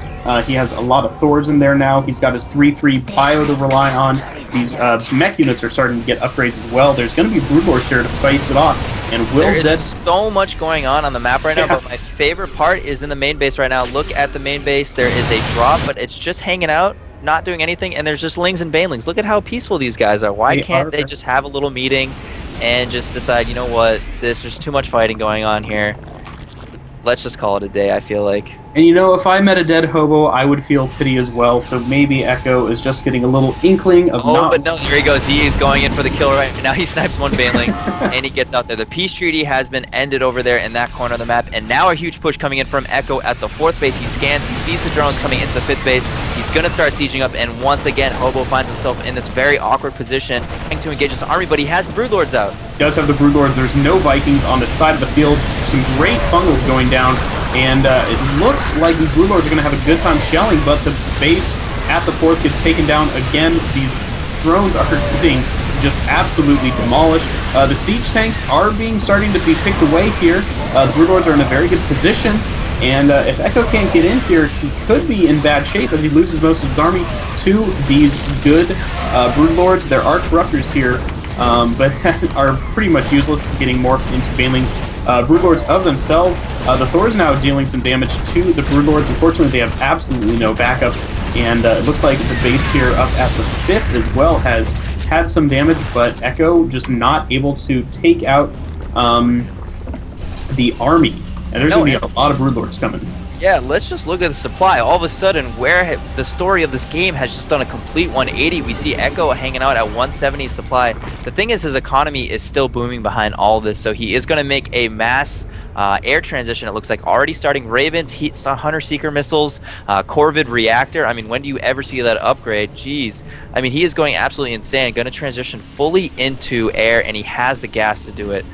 [SPEAKER 2] He has a lot of Thors in there now. He's got his 3-3 bio to rely on. These mech units are starting to get upgrades as well. There's going to be Broodlords here to face it off. And
[SPEAKER 1] there is so much going on the map right now, but my favorite part is in the main base right now. Look at the main base. There is a drop, but it's just hanging out, not doing anything, and there's just Lings and Banelings. Look at how peaceful these guys are. Why can't they just have a little meeting and just decide, you know what, there's too much fighting going on here. Let's just call it a day, I feel like.
[SPEAKER 2] And you know, if I met a Dead Hobo, I would feel pity as well, so maybe Echo is just getting a little inkling of
[SPEAKER 1] Oh, but no, here he goes. He is going in for the kill right now. He snipes one Baneling, and he gets out there. The peace treaty has been ended over there in that corner of the map, and now a huge push coming in from Echo at the 4th base. He scans, he sees the drones coming into the 5th base. He's going to start sieging up, and once again, Hobo finds himself in this very awkward position, trying to engage his army, but he has the Broodlords out.
[SPEAKER 2] He does have the Broodlords. There's no Vikings on the side of the field. Some great fungals going down. And it looks like these Broodlords are going to have a good time shelling, but the base at the 4th gets taken down again. These drones are getting just absolutely demolished. The siege tanks are starting to be picked away here. The Broodlords are in a very good position, and if Echo can't get in here, he could be in bad shape as he loses most of his army to these good Broodlords. There are Corruptors here, but are pretty much useless, getting morphed into Banelings. Broodlords of themselves. The Thor's now dealing some damage to the Broodlords. Unfortunately, they have absolutely no backup, and it looks like the base here up at the 5th as well has had some damage, but Echo just not able to take out the army. And there's going to be a lot of Broodlords coming.
[SPEAKER 1] Yeah, let's just look at the supply. All of a sudden, where the story of this game has just done a complete 180. We see Echo hanging out at 170 supply. The thing is, his economy is still booming behind all of this, so he is going to make a mass air transition. It looks like already starting Ravens, Hunter Seeker missiles, Corvid reactor. I mean, when do you ever see that upgrade? Jeez. I mean, he is going absolutely insane. Going to transition fully into air, and he has the gas to do it.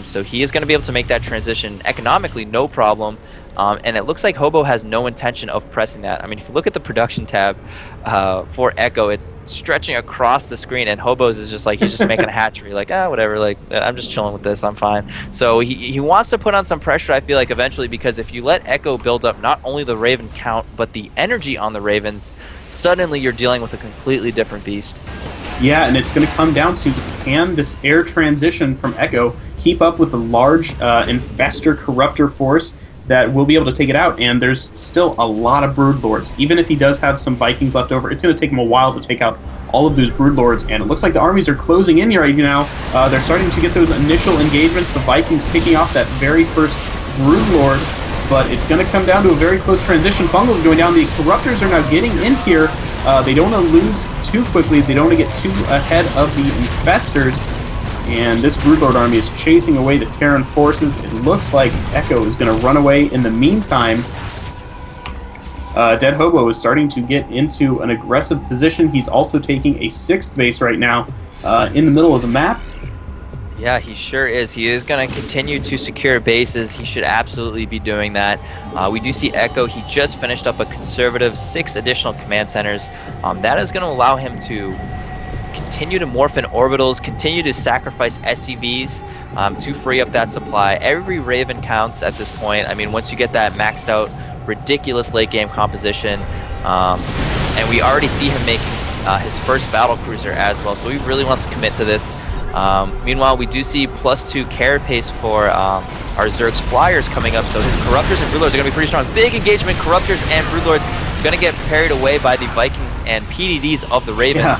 [SPEAKER 1] So he is going to be able to make that transition economically, no problem. And it looks like Hobo has no intention of pressing that. I mean, if you look at the production tab for Echo, it's stretching across the screen, and Hobo's is just like, he's just making a hatchery, like, whatever, like, I'm just chilling with this, I'm fine. So he wants to put on some pressure, I feel like, eventually, because if you let Echo build up not only the Raven count, but the energy on the Ravens, suddenly you're dealing with a completely different beast.
[SPEAKER 2] Yeah, and it's going to come down to, can this air transition from Echo keep up with the large infestor corruptor force that will be able to take it out? And there's still a lot of Broodlords. Even if he does have some Vikings left over, it's going to take him a while to take out all of those Broodlords, and it looks like the armies are closing in here right now. They're starting to get those initial engagements, the Vikings picking off that very first Broodlord, but it's going to come down to a very close transition. Fungal's going down. The Corruptors are now getting in here. They don't want to lose too quickly. They don't want to get too ahead of the Infestors. And this Broodlord army is chasing away the Terran forces. It looks like Echo is going to run away. In the meantime, Dead Hobo is starting to get into an aggressive position. He's also taking a 6th base right now in the middle of the map.
[SPEAKER 1] Yeah, he sure is. He is going to continue to secure bases. He should absolutely be doing that. We do see Echo. He just finished up a conservative 6 additional command centers. That is going to allow him to continue to morph in orbitals, continue to sacrifice SCVs to free up that supply. Every Raven counts at this point. I mean, once you get that maxed out, ridiculous late game composition, and we already see him making his first battle cruiser as well, so he really wants to commit to this. Meanwhile, we do see +2 carapace for our Zerg's Flyers coming up, so his Corruptors and Broodlords are going to be pretty strong. Big engagement, Corruptors and Broodlords going to get parried away by the Vikings and PDDs of the Ravens.
[SPEAKER 2] Yeah.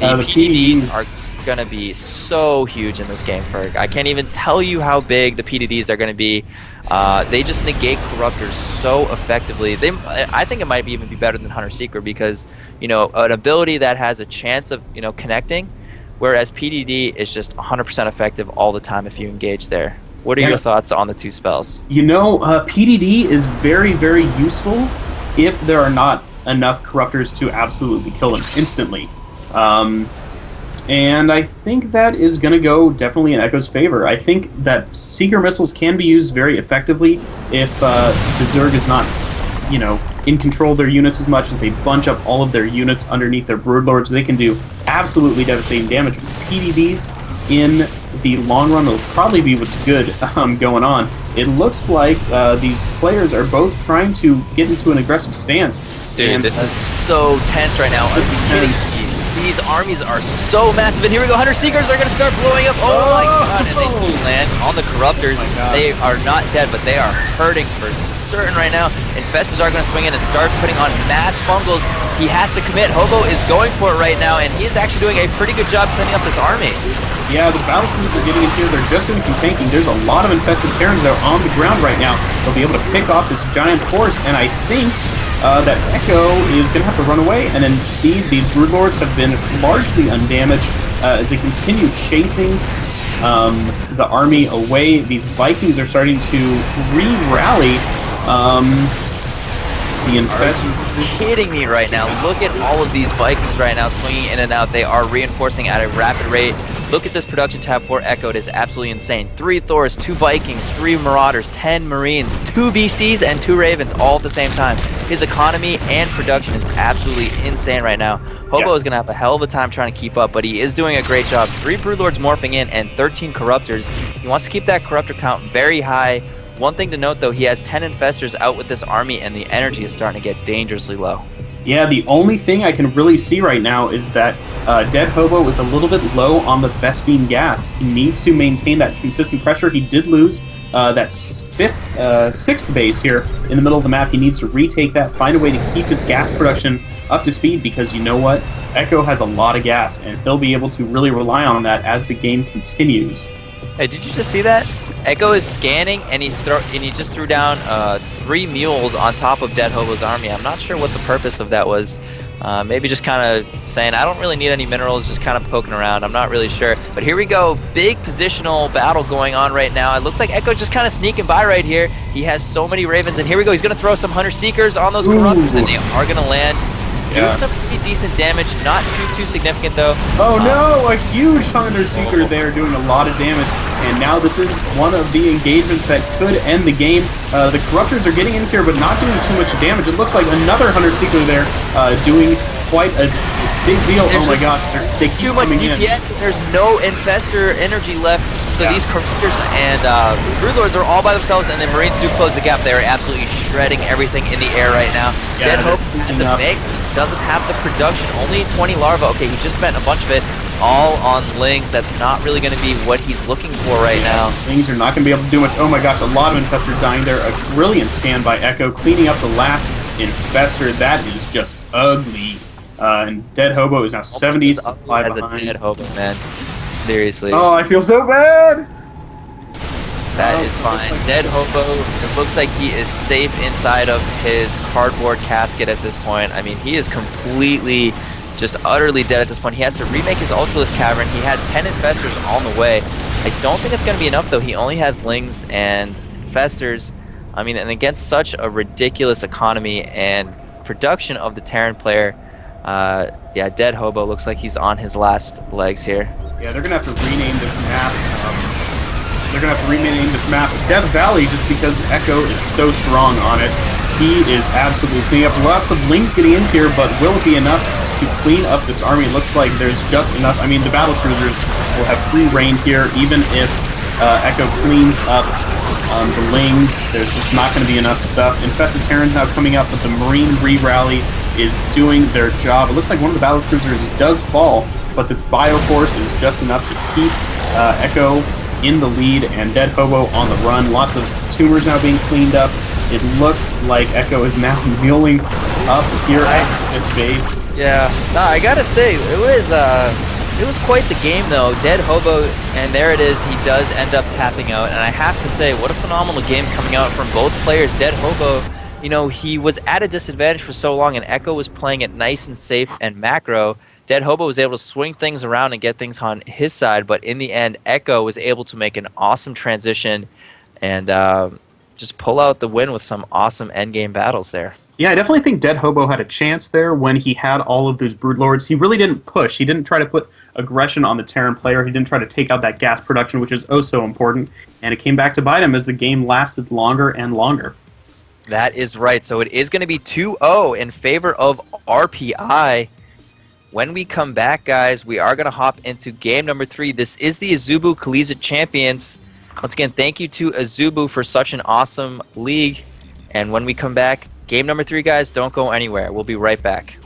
[SPEAKER 1] The PDDs are going to be so huge in this game, Ferg. I can't even tell you how big the PDDs are going to be. They just negate Corruptors so effectively. I think it might even be better than Hunter Seeker because, you know, an ability that has a chance of, you know, connecting, whereas PDD is just 100% effective all the time if you engage there. What are your thoughts on the two spells?
[SPEAKER 2] You know, PDD is very, very useful if there are not enough Corruptors to absolutely kill them instantly. And I think that is going to go definitely in Echo's favor. I think that Seeker missiles can be used very effectively if the Zerg is not, you know, in control of their units as much as they bunch up all of their units underneath their Broodlords. They can do absolutely devastating damage. PDDs in the long run will probably be what's good going on. It looks like these players are both trying to get into an aggressive stance.
[SPEAKER 1] Dude, and, this is so tense right now.
[SPEAKER 2] This is tense.
[SPEAKER 1] These armies are so massive, and here we go. Hunter Seekers are going to start blowing up. Oh my god, and they do land on the Corruptors. They are not dead, but they are hurting for certain right now. Infestors are going to swing in and start putting on mass fungals. He has to commit. Hobo is going for it right now, and he is actually doing a pretty good job cleaning up this army.
[SPEAKER 2] Yeah, the battle crews are getting in here. They're just doing some tanking. There's a lot of infested Terrans that are on the ground right now. They'll be able to pick off this giant force, and I think that Echo is going to have to run away, and indeed these Broodlords have been largely undamaged as they continue chasing the army away. These Vikings are starting to re-rally. The infest.
[SPEAKER 1] Are you kidding me right now? Look at all of these Vikings right now swinging in and out. They are reinforcing at a rapid rate. Look at this production tab for Echo. It is absolutely insane. 3 Thors, 2 Vikings, 3 Marauders, 10 Marines, 2 BCs, and 2 Ravens all at the same time. His economy and production is absolutely insane right now. Hobo is going to have a hell of a time trying to keep up, but he is doing a great job. 3 Broodlords morphing in and 13 Corruptors. He wants to keep that Corruptor count very high. One thing to note, though, he has 10 Infestors out with this army, and the energy is starting to get dangerously low.
[SPEAKER 2] Yeah, the only thing I can really see right now is that Dead Hobo is a little bit low on the Vespene gas. He needs to maintain that consistent pressure. He did lose that sixth base here in the middle of the map. He needs to retake that, find a way to keep his gas production up to speed, because you know what? Echo has a lot of gas, and he'll be able to really rely on that as the game continues.
[SPEAKER 1] Hey, did you just see that? Echo is scanning, and he just threw down 3 mules on top of Dead Hobo's army. I'm not sure what the purpose of that was. Maybe just kind of saying, I don't really need any minerals, just kind of poking around. I'm not really sure. But here we go. Big positional battle going on right now. It looks like Echo just kind of sneaking by right here. He has so many Ravens, and here we go. He's going to throw some Hunter Seekers on those Corruptors, and they are going to land. Doing some pretty decent damage, not too significant though.
[SPEAKER 2] Oh no, a huge Hunter Seeker there doing a lot of damage. And now this is one of the engagements that could end the game. The Corruptors are getting in here, but not doing too much damage. It looks like another Hunter Seeker there doing quite a big deal. Oh my gosh, they keep
[SPEAKER 1] too much
[SPEAKER 2] coming
[SPEAKER 1] DPS. There's no Infestor energy left. So these Corruptors and Broodlords are all by themselves, and the Marines do close the gap. They are absolutely shredding everything in the air right now.
[SPEAKER 2] Yeah,
[SPEAKER 1] Dead Hope has a make, doesn't have the production, only 20 larvae. Okay, he just spent a bunch of it all on Lings. That's not really going to be what he's looking for right now.
[SPEAKER 2] Lings are not going to be able to do much. Oh my gosh, a lot of Infestors dying there. A brilliant scan by Echo, cleaning up the last Infestor. That is just ugly. And Dead Hobo is now 70 supply behind.
[SPEAKER 1] Dead Hobo, man. Seriously.
[SPEAKER 2] Oh, I feel so bad.
[SPEAKER 1] That is fine. Dead Hobo, it looks like he is safe inside of his cardboard casket at this point. I mean, he is completely, just utterly dead at this point. He has to remake his Ultralisk Cavern. He has 10 Infestors on the way. I don't think it's going to be enough, though. He only has Lings and Infestors. I mean, and against such a ridiculous economy and production of the Terran player, yeah, Dead Hobo looks like he's on his last legs here.
[SPEAKER 2] Yeah, they're going to have to rename this map. They're going to have to rename this map Death Valley, just because Echo is so strong on it. He is absolutely cleaning up. Lots of Lings getting in here, but will it be enough to clean up this army? It looks like there's just enough. I mean, the battle cruisers will have free reign here, even if Echo cleans up the Lings. There's just not going to be enough stuff. Infested Terrans now coming up, but the Marine re-rally is doing their job. It looks like one of the battle cruisers does fall, but this Bioforce is just enough to keep Echo in the lead and Dead Hobo on the run. Lots of tumors now being cleaned up. It looks like Echo is now kneeling up here at fifth base.
[SPEAKER 1] Yeah, no, I gotta say, it was It was quite the game, though. Dead Hobo, and there it is. He does end up tapping out. And I have to say, what a phenomenal game coming out from both players. Dead Hobo, you know, he was at a disadvantage for so long, and Echo was playing it nice and safe and macro. Dead Hobo was able to swing things around and get things on his side, but in the end, Echo was able to make an awesome transition and just pull out the win with some awesome endgame battles there.
[SPEAKER 2] Yeah, I definitely think Dead Hobo had a chance there when he had all of those Broodlords. He really didn't push. He didn't try to put aggression on the Terran player. He didn't try to take out that gas production, which is oh so important. And it came back to bite him as the game lasted longer and longer.
[SPEAKER 1] That is right. So it is going to be 2-0 in favor of RPI. When we come back, guys, we are going to hop into game number 3. This is the Azubu Collegiate Champions. Once again, thank you to Azubu for such an awesome league. And when we come back, game number 3, guys, don't go anywhere. We'll be right back.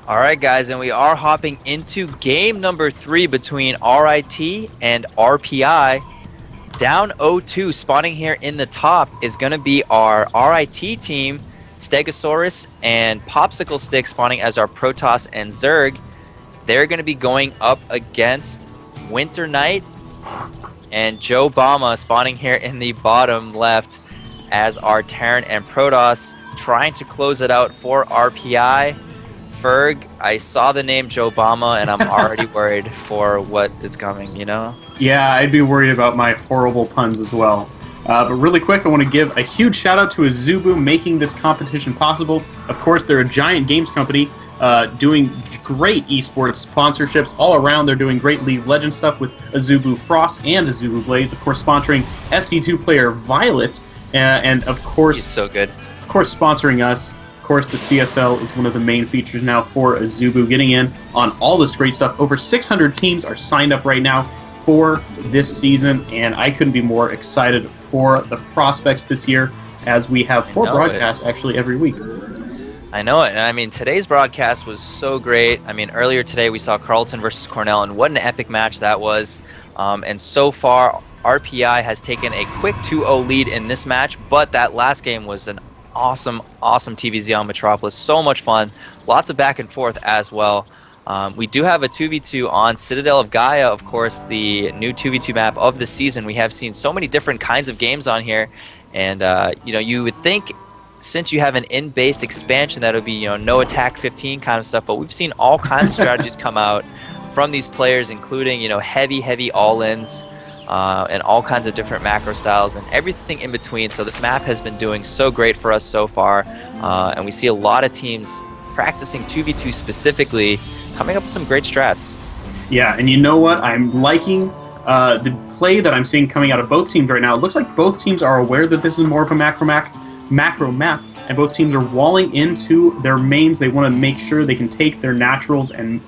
[SPEAKER 1] Alright guys, and we are hopping into game number 3 between RIT and RPI. Down 0-2, spawning here in the top is going to be our RIT team, Stegosaurus and Popsicle Stick spawning as our Protoss and Zerg. They're going to be going up against Winter Knight and Joe Bama spawning here in the bottom left as our Terran and Protoss, trying to close it out for RPI. Ferg, I saw the name Joe Bama and I'm already worried for what is coming, you know?
[SPEAKER 2] Yeah, I'd be worried about my horrible puns as well. But really quick, I want to give a huge shout out to Azubu making this competition possible. Of course, they're a giant games company doing great esports sponsorships all around. They're doing great League of Legends stuff with Azubu Frost and Azubu Blaze. Of course, sponsoring SC2 player Violet, and of course,
[SPEAKER 1] he's so good.
[SPEAKER 2] Of course, sponsoring us. Of course, the CSL is one of the main features now for Azubu, getting in on all this great stuff. Over 600 teams are signed up right now for this season, and I couldn't be more excited for the prospects this year, as we have 4 broadcasts actually every week.
[SPEAKER 1] I know it, and I mean, today's broadcast was so great. I mean, earlier today we saw Carleton versus Cornell, and what an epic match that was. And so far, RPI has taken a quick 2-0 lead in this match, but that last game was an awesome TVZ on Metropolis. So much fun. Lots of back and forth as well. We do have a 2v2 on Citadel of Gaia, of course, the new 2v2 map of the season. We have seen so many different kinds of games on here, and you know, you would think since you have an in-base expansion that would be, you know, no attack 15 kind of stuff, but we've seen all kinds of strategies come out from these players, including, you know, heavy all-ins, and all kinds of different macro styles and everything in between. So this map has been doing so great for us so far, and we see a lot of teams practicing 2v2 specifically, coming up with some great strats.
[SPEAKER 2] Yeah, and you know what? I'm liking the play that I'm seeing coming out of both teams right now. It looks like both teams are aware that this is more of a macro map, and both teams are walling into their mains. They want to make sure they can take their naturals and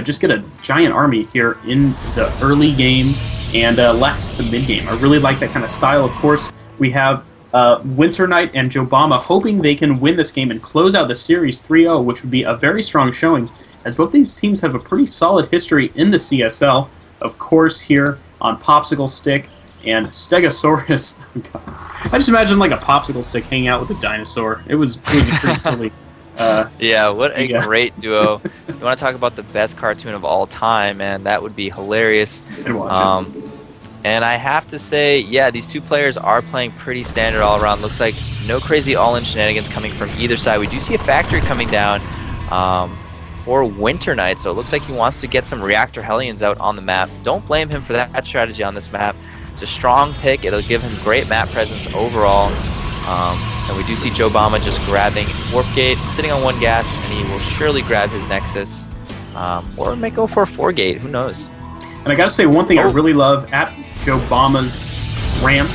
[SPEAKER 2] just get a giant army here in the early game and last the mid game. I really like that kind of style. Of course, we have Winter Knight and Jobama hoping they can win this game and close out the series 3-0, which would be a very strong showing, as both these teams have a pretty solid history in the CSL. Of course, here on Popsicle Stick and Stegosaurus. I just imagine like a popsicle stick hanging out with a dinosaur. It was a pretty silly.
[SPEAKER 1] Yeah, what a great duo. You want to talk about the best cartoon of all time, man, that would be hilarious. And I have to say, yeah, these two players are playing pretty standard all around. Looks like no crazy all-in shenanigans coming from either side. We do see a factory coming down for Winter Knight, so it looks like he wants to get some Reactor Hellions out on the map. Don't blame him for that strategy on this map. It's a strong pick. It'll give him great map presence overall. And we do see Jobama just grabbing Warp Gate, sitting on 1 gas, and he will surely grab his Nexus. Or may go for a 4 gate, who knows?
[SPEAKER 2] And I gotta say, one thing I really love at Jobama's ramp,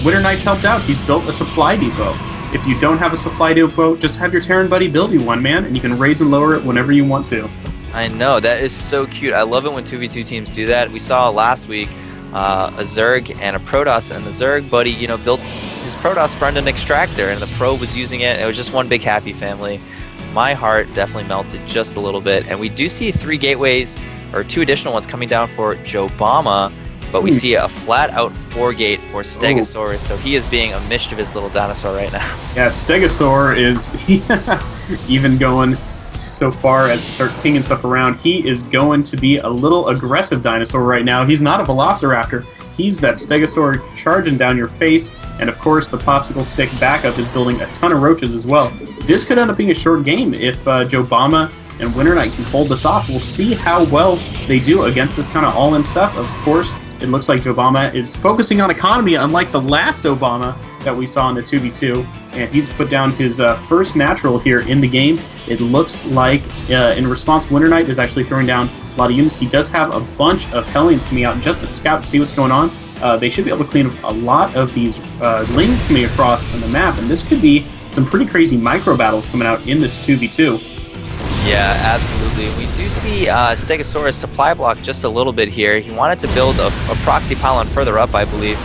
[SPEAKER 2] Winter Knight's helped out. He's built a supply depot. If you don't have a supply depot, just have your Terran buddy build you one, man, and you can raise and lower it whenever you want to.
[SPEAKER 1] I know, that is so cute. I love it when 2v2 teams do that. We saw last week a Zerg and a Protoss, and the Zerg buddy, you know, built his Protoss friend an Extractor, and the Pro was using it. It was just one big happy family. My heart definitely melted just a little bit, and we do see 3 gateways, or 2 additional ones coming down for Jobama, but we see a flat-out 4 gate for Stegosaurus, so he is being a mischievous little dinosaur right now.
[SPEAKER 2] Yeah, Stegosaur is even going so far as to start pinging stuff around. He is going to be a little aggressive dinosaur right now. He's not a Velociraptor. He's that Stegosaur charging down your face, and of course the Popsicle Stick backup is building a ton of roaches as well. This could end up being a short game if Jobama and Winter Knight can hold this off. We'll see how well they do against this kind of all-in stuff. Of course, it looks like Jobama is focusing on economy, unlike the last Obama that we saw in the 2v2, and he's put down his first natural here in the game. It looks like, in response, Winter Knight is actually throwing down a lot of units. He does have a bunch of Hellions coming out just to scout to see what's going on. They should be able to clean up a lot of these lings coming across on the map, and this could be some pretty crazy micro battles coming out in this 2v2.
[SPEAKER 1] Yeah, absolutely. We do see Stegosaurus supply block just a little bit here. He wanted to build a proxy pylon further up, I believe.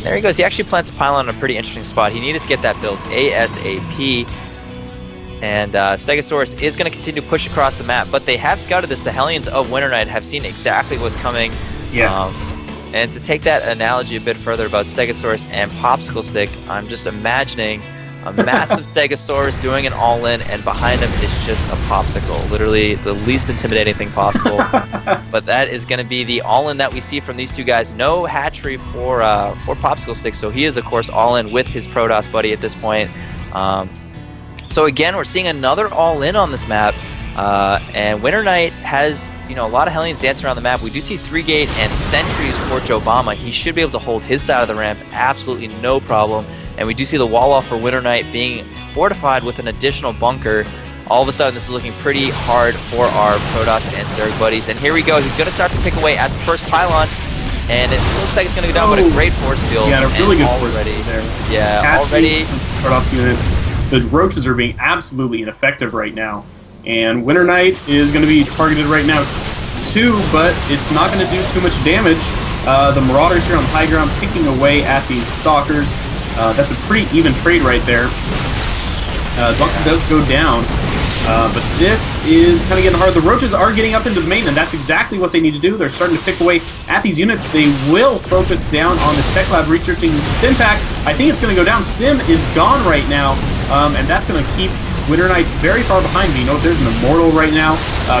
[SPEAKER 1] There he goes. He actually plants a pylon in a pretty interesting spot. He needed to get that built ASAP. And Stegosaurus is going to continue to push across the map, but they have scouted this. The Hellions of Winter Knight have seen exactly what's coming.
[SPEAKER 2] Yeah.
[SPEAKER 1] And to take that analogy a bit further about Stegosaurus and Popsicle Stick, I'm just imagining a massive Stegosaurus doing an all-in, and behind him is just a popsicle. Literally the least intimidating thing possible. But that is going to be the all-in that we see from these two guys. No hatchery for Popsicle Stick, so he is, of course, all-in with his Protoss buddy at this point. So again, we're seeing another all-in on this map, and Winter Knight has, you know, a lot of Hellions dancing around the map. We do see 3 gate and sentries for Jobama. He should be able to hold his side of the ramp absolutely no problem. And we do see the wall off for Winter Knight being fortified with an additional bunker. All of a sudden, this is looking pretty hard for our Protoss and Zerg buddies. And here we go. He's going to start to pick away at the first pylon. And it looks like it's going to go down, but a great force field.
[SPEAKER 2] Yeah, a really good force field there.
[SPEAKER 1] Yeah, already.
[SPEAKER 2] Protoss units. The roaches are being absolutely ineffective right now. And Winter Knight is going to be targeted right now too, but it's not going to do too much damage. The Marauders here on the high ground picking away at these Stalkers. That's a pretty even trade right there. Bunker does go down, but this is kind of getting hard. The Roaches are getting up into the main, and that's exactly what they need to do. They're starting to pick away at these units. They will focus down on the Tech Lab researching Stim Pack. I think it's going to go down. Stim is gone right now, and that's going to keep Winter Knight very far behind. You know, there's an Immortal right now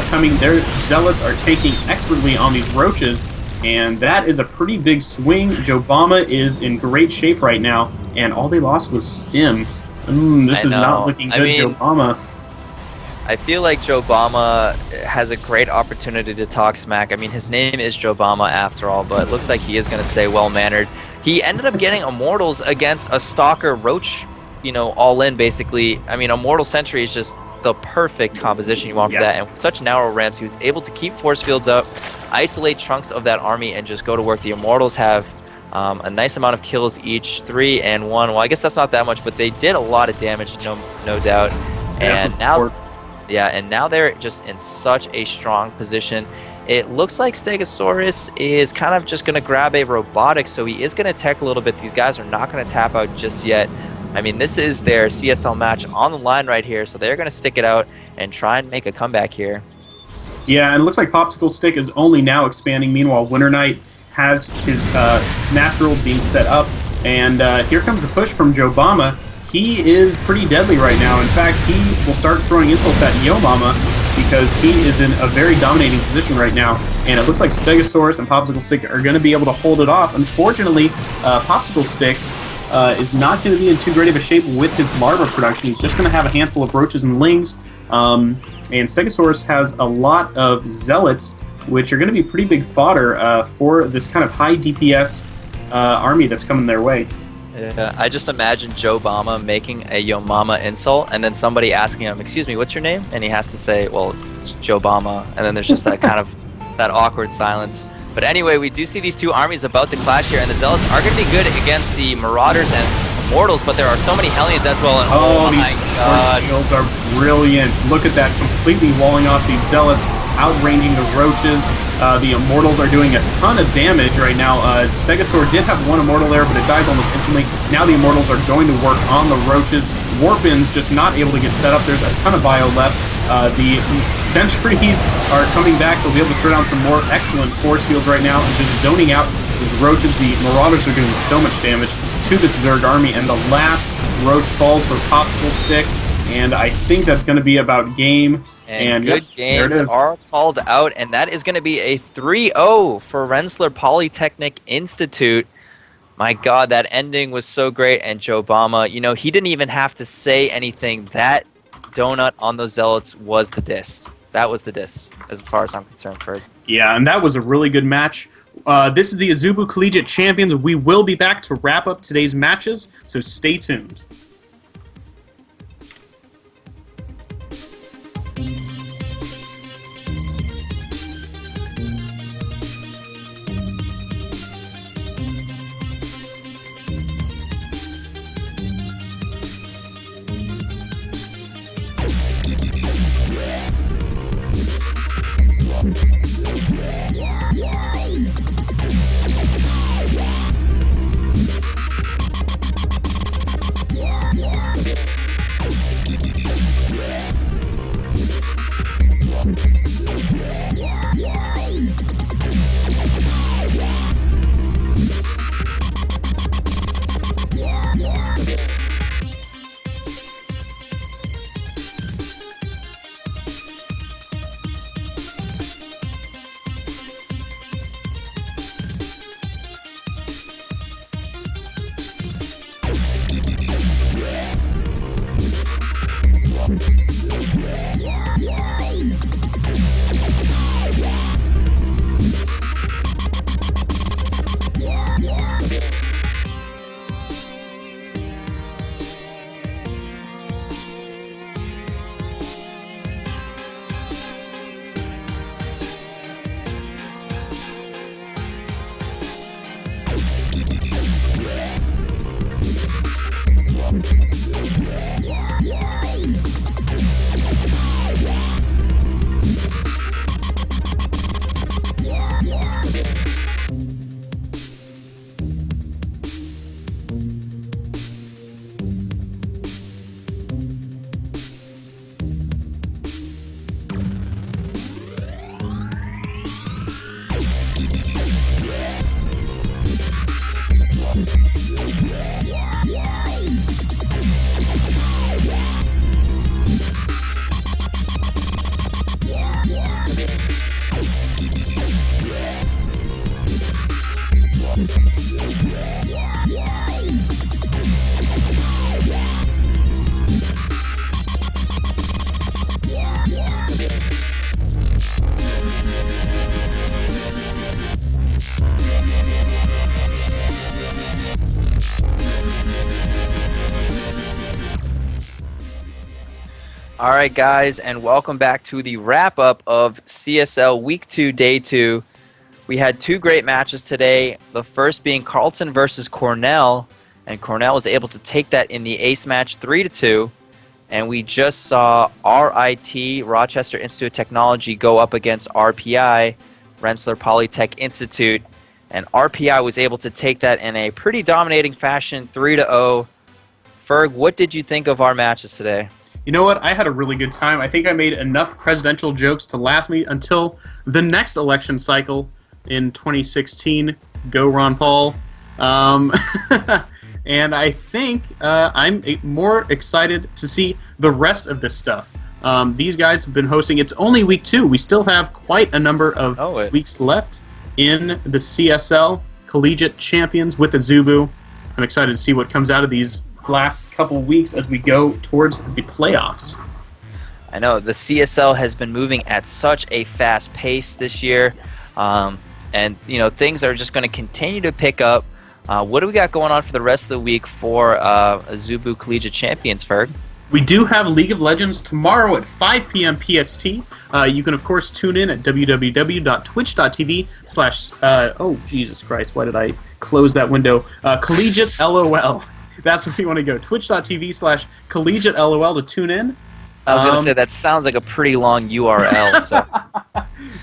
[SPEAKER 2] coming. Their Zealots are taking expertly on these Roaches, and that is a pretty big swing. Jobama is in great shape right now, and all they lost was Stim. This is not looking good, Jobama.
[SPEAKER 1] I feel like Jobama has a great opportunity to talk smack. I mean, his name is Jobama after all, but it looks like he is going to stay well-mannered. He ended up getting Immortals against a Stalker Roach, you know, all in basically. I mean, Immortal Sentry is just the perfect composition you want for that. And with such narrow ramps, he was able to keep force fields up, isolate chunks of that army, and just go to work. The Immortals have a nice amount of kills each, 3 and 1. Well, I guess that's not that much, but they did a lot of damage, no doubt. And now, and now they're just in such a strong position. It looks like Stegosaurus is kind of just going to grab a robotic, so he is going to tech a little bit. These guys are not going to tap out just yet. I mean, this is their CSL match on the line right here, so they're going to stick it out and try and make a comeback here.
[SPEAKER 2] Yeah, and it looks like Popsicle Stick is only now expanding. Meanwhile, Winter Knight has his natural being set up, and here comes the push from Jobama. He is pretty deadly right now. In fact, he will start throwing insults at Yo Mama because he is in a very dominating position right now, and it looks like Stegosaurus and Popsicle Stick are going to be able to hold it off. Unfortunately, Popsicle Stick is not going to be in too great of a shape with his larva production. He's just going to have a handful of roaches and lings, and Stegosaurus has a lot of zealots, which are going to be pretty big fodder for this kind of high DPS army that's coming their way.
[SPEAKER 1] Yeah, I just imagine Joe Obama making a Yo Mama insult, and then somebody asking him, "Excuse me, what's your name?" And he has to say, "Well, it's Joe Obama," and then there's just that kind of that awkward silence. But anyway, we do see these two armies about to clash here, and the Zealots are going to be good against the Marauders and Immortals, but there are so many Hellions as well. And
[SPEAKER 2] these force shields are brilliant. Look at that, completely walling off these Zealots, outranging the Roaches. The Immortals are doing a ton of damage right now. Stegosaur did have one Immortal there, but it dies almost instantly. Now the Immortals are going to work on the Roaches. Warpins just not able to get set up. There's a ton of bio left. The Sentries are coming back. They'll be able to throw down some more excellent force fields right now and just zoning out these Roaches. The Marauders are doing so much damage to this Zerg army, and the last Roach falls for Popsicle Stick, and I think that's going to be about game.
[SPEAKER 1] And good games are called out, and that is going to be a 3-0 for Rensselaer Polytechnic Institute. My God, that ending was so great, and Joe Obama, you know, he didn't even have to say anything. That donut on those Zealots was the diss. That was the diss, as far as I'm concerned, Ferg.
[SPEAKER 2] Yeah, and that was a really good match. This is the Azubu Collegiate Champions. We will be back to wrap up today's matches, so stay tuned.
[SPEAKER 3] Yeah.
[SPEAKER 1] All right, guys, and welcome back to the wrap-up of CSL Week 2, Day 2. We had two great matches today, the first being Carleton versus Cornell, and Cornell was able to take that in the ace match 3-2. And we just saw RIT, Rochester Institute of Technology, go up against RPI, Rensselaer Polytech Institute. And RPI was able to take that in a pretty dominating fashion, 3-0. Ferg, what did you think of our matches today?
[SPEAKER 2] You know what? I had a really good time. I think I made enough presidential jokes to last me until the next election cycle in 2016. Go Ron Paul. And I think I'm more excited to see the rest of this stuff. These guys have been hosting. It's only week 2. We still have quite a number of weeks left in the CSL Collegiate Champions with Azubu. I'm excited to see what comes out of these last couple weeks as we go towards the playoffs.
[SPEAKER 1] I know the CSL has been moving at such a fast pace this year, and things are just going to continue to pick up. What do we got going on for the rest of the week for Azubu Collegiate Champions, Ferg?
[SPEAKER 2] We do have League of Legends tomorrow at 5 p.m. PST. You can, of course, tune in at www.twitch.tv/ oh, Jesus Christ, why did I close that window? Collegiate LOL. That's where you want to go. Twitch.tv/Collegiate LOL to tune in.
[SPEAKER 1] I was going to say, that sounds like a pretty long URL. So.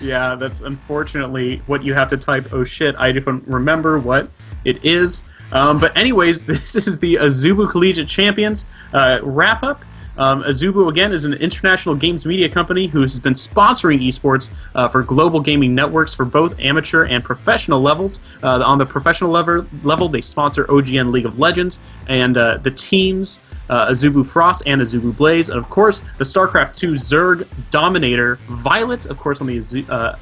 [SPEAKER 2] Yeah, that's unfortunately what you have to type. Oh, shit, I don't remember what it is. But anyways, this is the Azubu Collegiate Champions wrap-up. Azubu, again, is an international games media company who has been sponsoring esports for global gaming networks for both amateur and professional levels. On the professional level, they sponsor OGN League of Legends and the teams Azubu Frost and Azubu Blaze, and of course the StarCraft 2 Zerg Dominator Violet. Of course, on the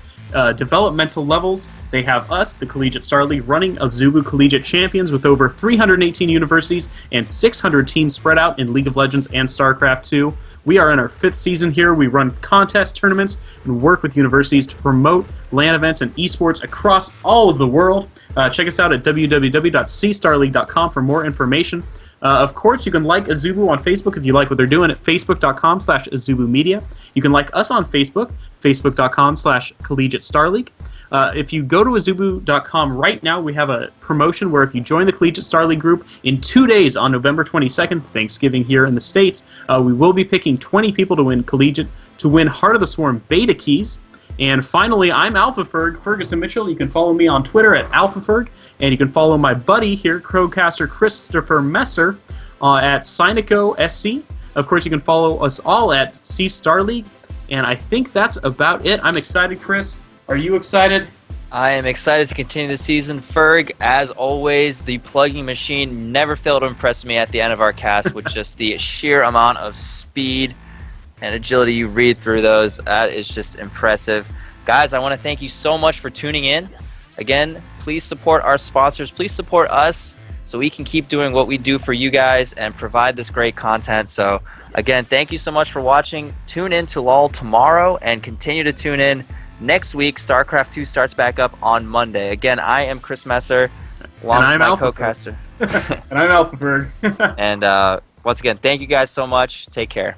[SPEAKER 2] developmental levels, they have us, the Collegiate Star League, running Azubu Collegiate Champions with over 318 universities and 600 teams spread out in League of Legends and StarCraft 2. We are in our 5th season here. We run contest tournaments and work with universities to promote LAN events and esports across all of the world. Check us out at www.cstarleague.com for more information. Of course, you can like Azubu on Facebook if you like what they're doing at facebook.com/Azubu Media. You can like us on Facebook, facebook.com/Collegiate Star League. If you go to Azubu.com right now, we have a promotion where if you join the Collegiate Star League group in 2 days on November 22nd, Thanksgiving here in the States, we will be picking 20 people to win Heart of the Swarm beta keys. And finally, I'm AlphaFerg, Ferguson Mitchell. You can follow me on Twitter at AlphaFerg. And you can follow my buddy here, Crowcaster Christopher Messer, at SynicoSC. Of course, you can follow us all at C Star League. And I think that's about it. I'm excited, Chris. Are you excited?
[SPEAKER 1] I am excited to continue the season. Ferg, as always, the plugging machine never failed to impress me at the end of our cast with just the sheer amount of speed and agility you read through those. That is just impressive. Guys, I want to thank you so much for tuning in. Again, please support our sponsors. Please support us so we can keep doing what we do for you guys and provide this great content. So, again, thank you so much for watching. Tune in to LOL tomorrow and continue to tune in next week. StarCraft 2 starts back up on Monday. Again, I am Chris Messer, along with my co-caster.
[SPEAKER 2] And I'm AlphaFerg.
[SPEAKER 1] And once again, thank you guys so much. Take care.